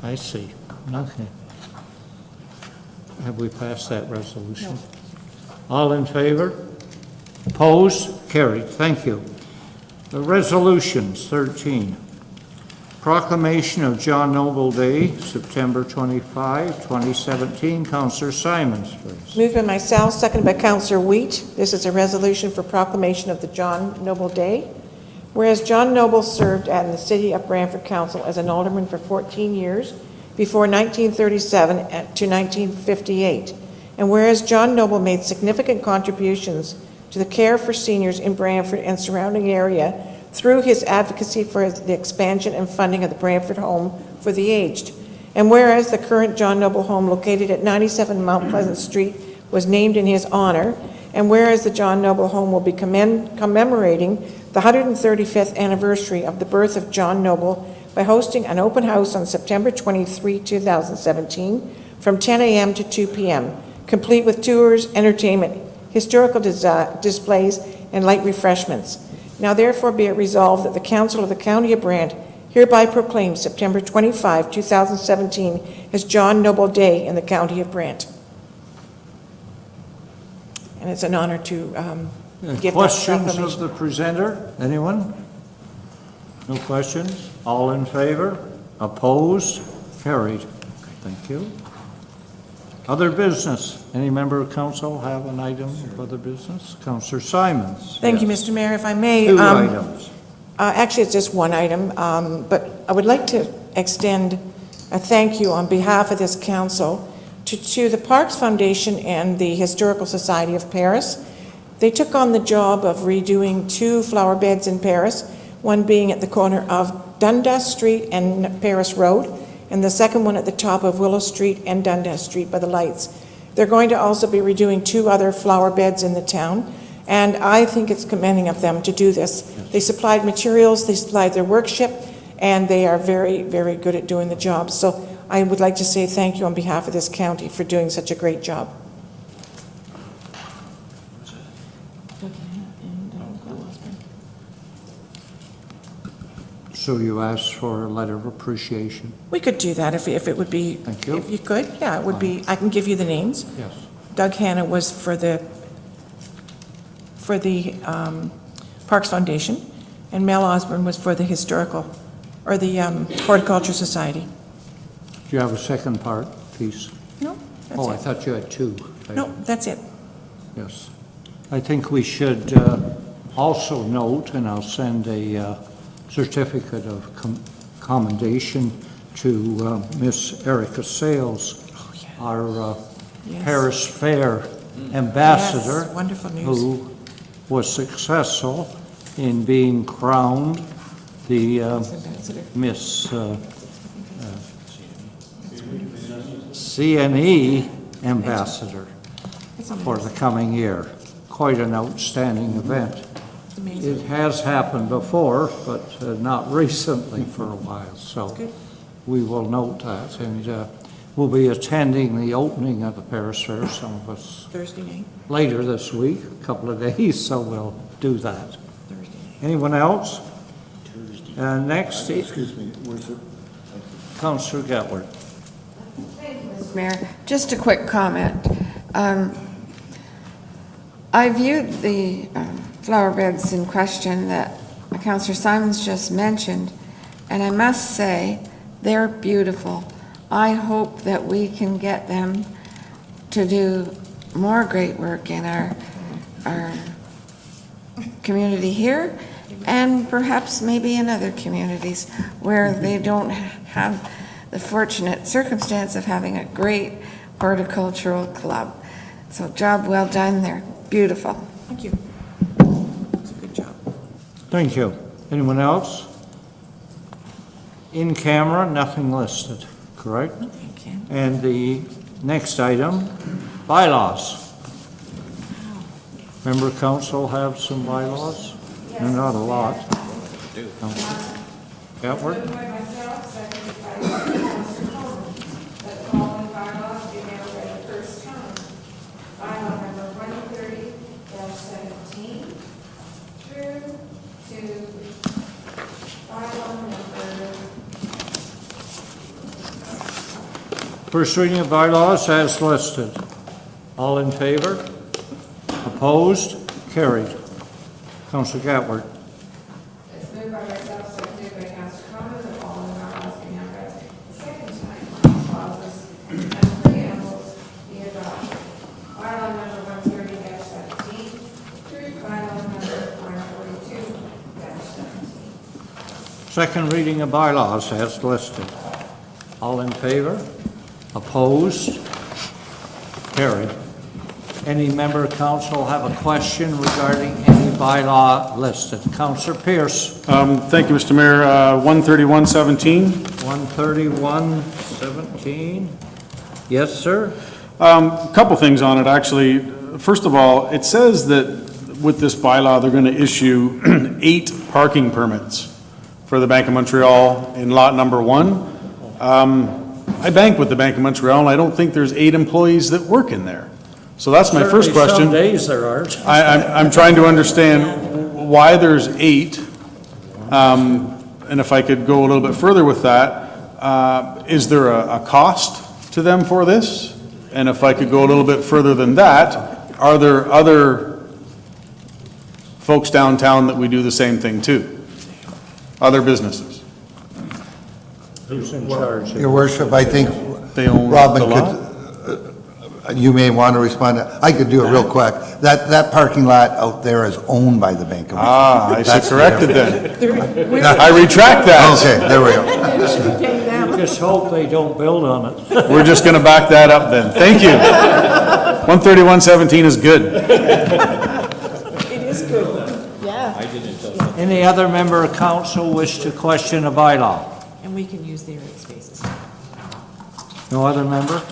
S1: I see. Okay. Have we passed that resolution? All in favor? Opposed? Carried. Thank you. The resolutions, 13. Proclamation of John Noble Day, September 25, 2017. Councillor Simons, please.
S4: Moved by myself, seconded by Councillor Wheat. This is a resolution for proclamation of the John Noble Day. Whereas John Noble served at the City of Brantford Council as an alderman for 14 years, before 1937 to 1958. And whereas John Noble made significant contributions to the care for seniors in Brantford and surrounding area through his advocacy for the expansion and funding of the Brantford Home for the Aged. And whereas the current John Noble Home located at 97 Mount Pleasant Street was named in his honor, and whereas the John Noble Home will be commemorating the 135th anniversary of the birth of John Noble by hosting an open house on September 23, 2017, from 10 a.m. to 2 p.m., complete with tours, entertainment, historical displays, and light refreshments. Now therefore be it resolved that the Council of the County of Brant hereby proclaims September 25, 2017 as John Noble Day in the County of Brant. And it's an honor to give that
S1: Questions of
S4: proclamation.
S1: the presenter? Anyone? No questions? All in favor? Opposed? Carried. Thank you. Other business? Any member of council have an item of other business? Councillor Simons.
S4: Thank you,
S1: Yes.
S4: Mr. Mayor. If I may.
S1: Two items.
S4: Actually, it's just one item, but I would like to extend a thank you on behalf of this council to the Parks Foundation and the Historical Society of Paris. They took on the job of redoing 2 flower beds in Paris, one being at the corner of Dundas Street and Paris Road, and the second one at the top of Willow Street and Dundas Street by the lights. They're going to also be redoing 2 other flower beds in the town, and I think it's commending of them to do this. They supplied materials, they supplied their workshop, and they are very, very good at doing the job. So I would like to say thank you on behalf of this county for doing such a great job.
S1: So you asked for a letter of appreciation?
S4: We could do that if it would be.
S1: Thank you.
S4: If you could, yeah, it would be, I can give you the names.
S1: Yes.
S4: Doug Hanna was for the Parks Foundation, and Mel Osborne was for the Historical, or the Horticulture Society.
S1: Do you have a second part, please?
S4: No, that's
S1: Oh, I
S4: it.
S1: thought you had 2.
S4: No, that's it.
S1: Yes. I think we should also note, and I'll send a certificate of commendation to Miss Erica Sales, our
S4: Yes.
S1: Paris Fair ambassador.
S4: Yes, wonderful news.
S1: Who was successful in being crowned the
S4: Ambassador.
S1: Miss CNE ambassador for the coming year. Quite an outstanding event.
S4: It's amazing.
S1: It has happened before, but not recently for a while, so
S4: Good.
S1: we will note that. And we'll be attending the opening of the Paris Fair, some of us
S4: Thursday night,
S1: later this week, a couple of days, so we'll do that.
S4: Thursday night.
S1: Anyone else? Next,
S11: Excuse me, where's it?
S1: Councillor Gatward.
S7: Mayor, just a quick comment. I viewed the flower beds in question that Councillor Simons just mentioned, and I must say, they're beautiful. I hope that we can get them to do more great work in our community here, and perhaps maybe in other communities where they don't have the fortunate circumstance of having a great horticultural club. So job well done there. Beautiful.
S4: Thank you. It's a good job.
S1: Thank you. Anyone else? In camera, nothing listed, correct?
S4: Thank you.
S1: And the next item, bylaws. Member council have some bylaws? They're not a lot. Edward?
S7: Moved by myself, seconded by Councilor Coleman, that the following bylaws be now read the first time. Bylaw number 130-17 through to bylaw number...
S1: First reading of bylaws as listed. All in favor? Opposed? Carried. Councilor Gatward.
S7: It's moved by myself, seconded by Councilor Coleman, the following bylaws be now read the second time. Clauses and preambles be adopted. Bylaw number 130-17 through bylaw number 142-17.
S1: Second reading of bylaws as listed. All in favor? Opposed? Carried. Any member of council have a question regarding any bylaw listed? Councilor Pierce.
S10: Thank you, Mr. Mayor. 13117.
S1: 131-17. Yes, sir?
S10: Couple things on it, actually. First of all, it says that with this bylaw, they're going to issue 8 parking permits for the Bank of Montreal in lot number 1. I bank with the Bank of Montreal, and I don't think there's 8 employees that work in there. So that's my first
S1: Certainly
S10: question.
S1: some days there aren't.
S10: I'm trying to understand why there's 8. And if I could go a little bit further with that, is there a cost to them for this? And if I could go a little bit further than that, are there other folks downtown that we do the same thing to? Other businesses?
S1: Who's in charge?
S11: Your worship, I think
S10: They own
S11: Robin
S10: the lot?
S11: could, you may want to respond. I could do it real quick. That parking lot out there is owned by the Bank of Montreal.
S10: I should
S11: That's the
S10: correct it
S11: difference.
S10: then. I retract that.
S11: Okay, there we go.
S1: Just hope they don't build on it.
S10: We're just going to back that up then. Thank you. 13117 is good.
S4: It is good. Yeah.
S1: Any other member of council wish to question a bylaw?
S4: And we can use their spaces.
S1: No other member?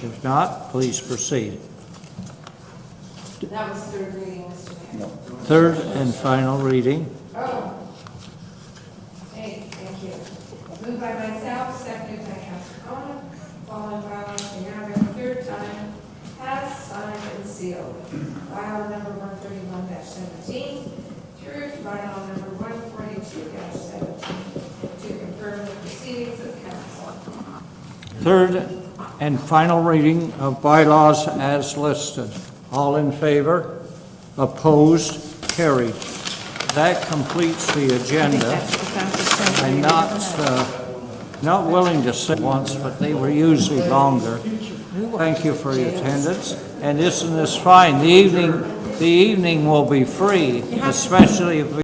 S1: If not, please proceed.
S7: That was third reading, Mr. Mayor.
S1: Third and final reading.
S7: Oh. Hey, thank you. Moved by myself, seconded by Councilor Coleman. Following bylaws be now read the third time. Passed, signed, and sealed. Bylaw number 131-17 through to bylaw number 142-17 to confirm the proceedings of council.
S1: Third and final reading of bylaws as listed. All in favor? Opposed? Carried. That completes the agenda. I'm not willing to sit once, but they were usually longer. Thank you for your attendance. And isn't this fine? The evening will be free, especially if we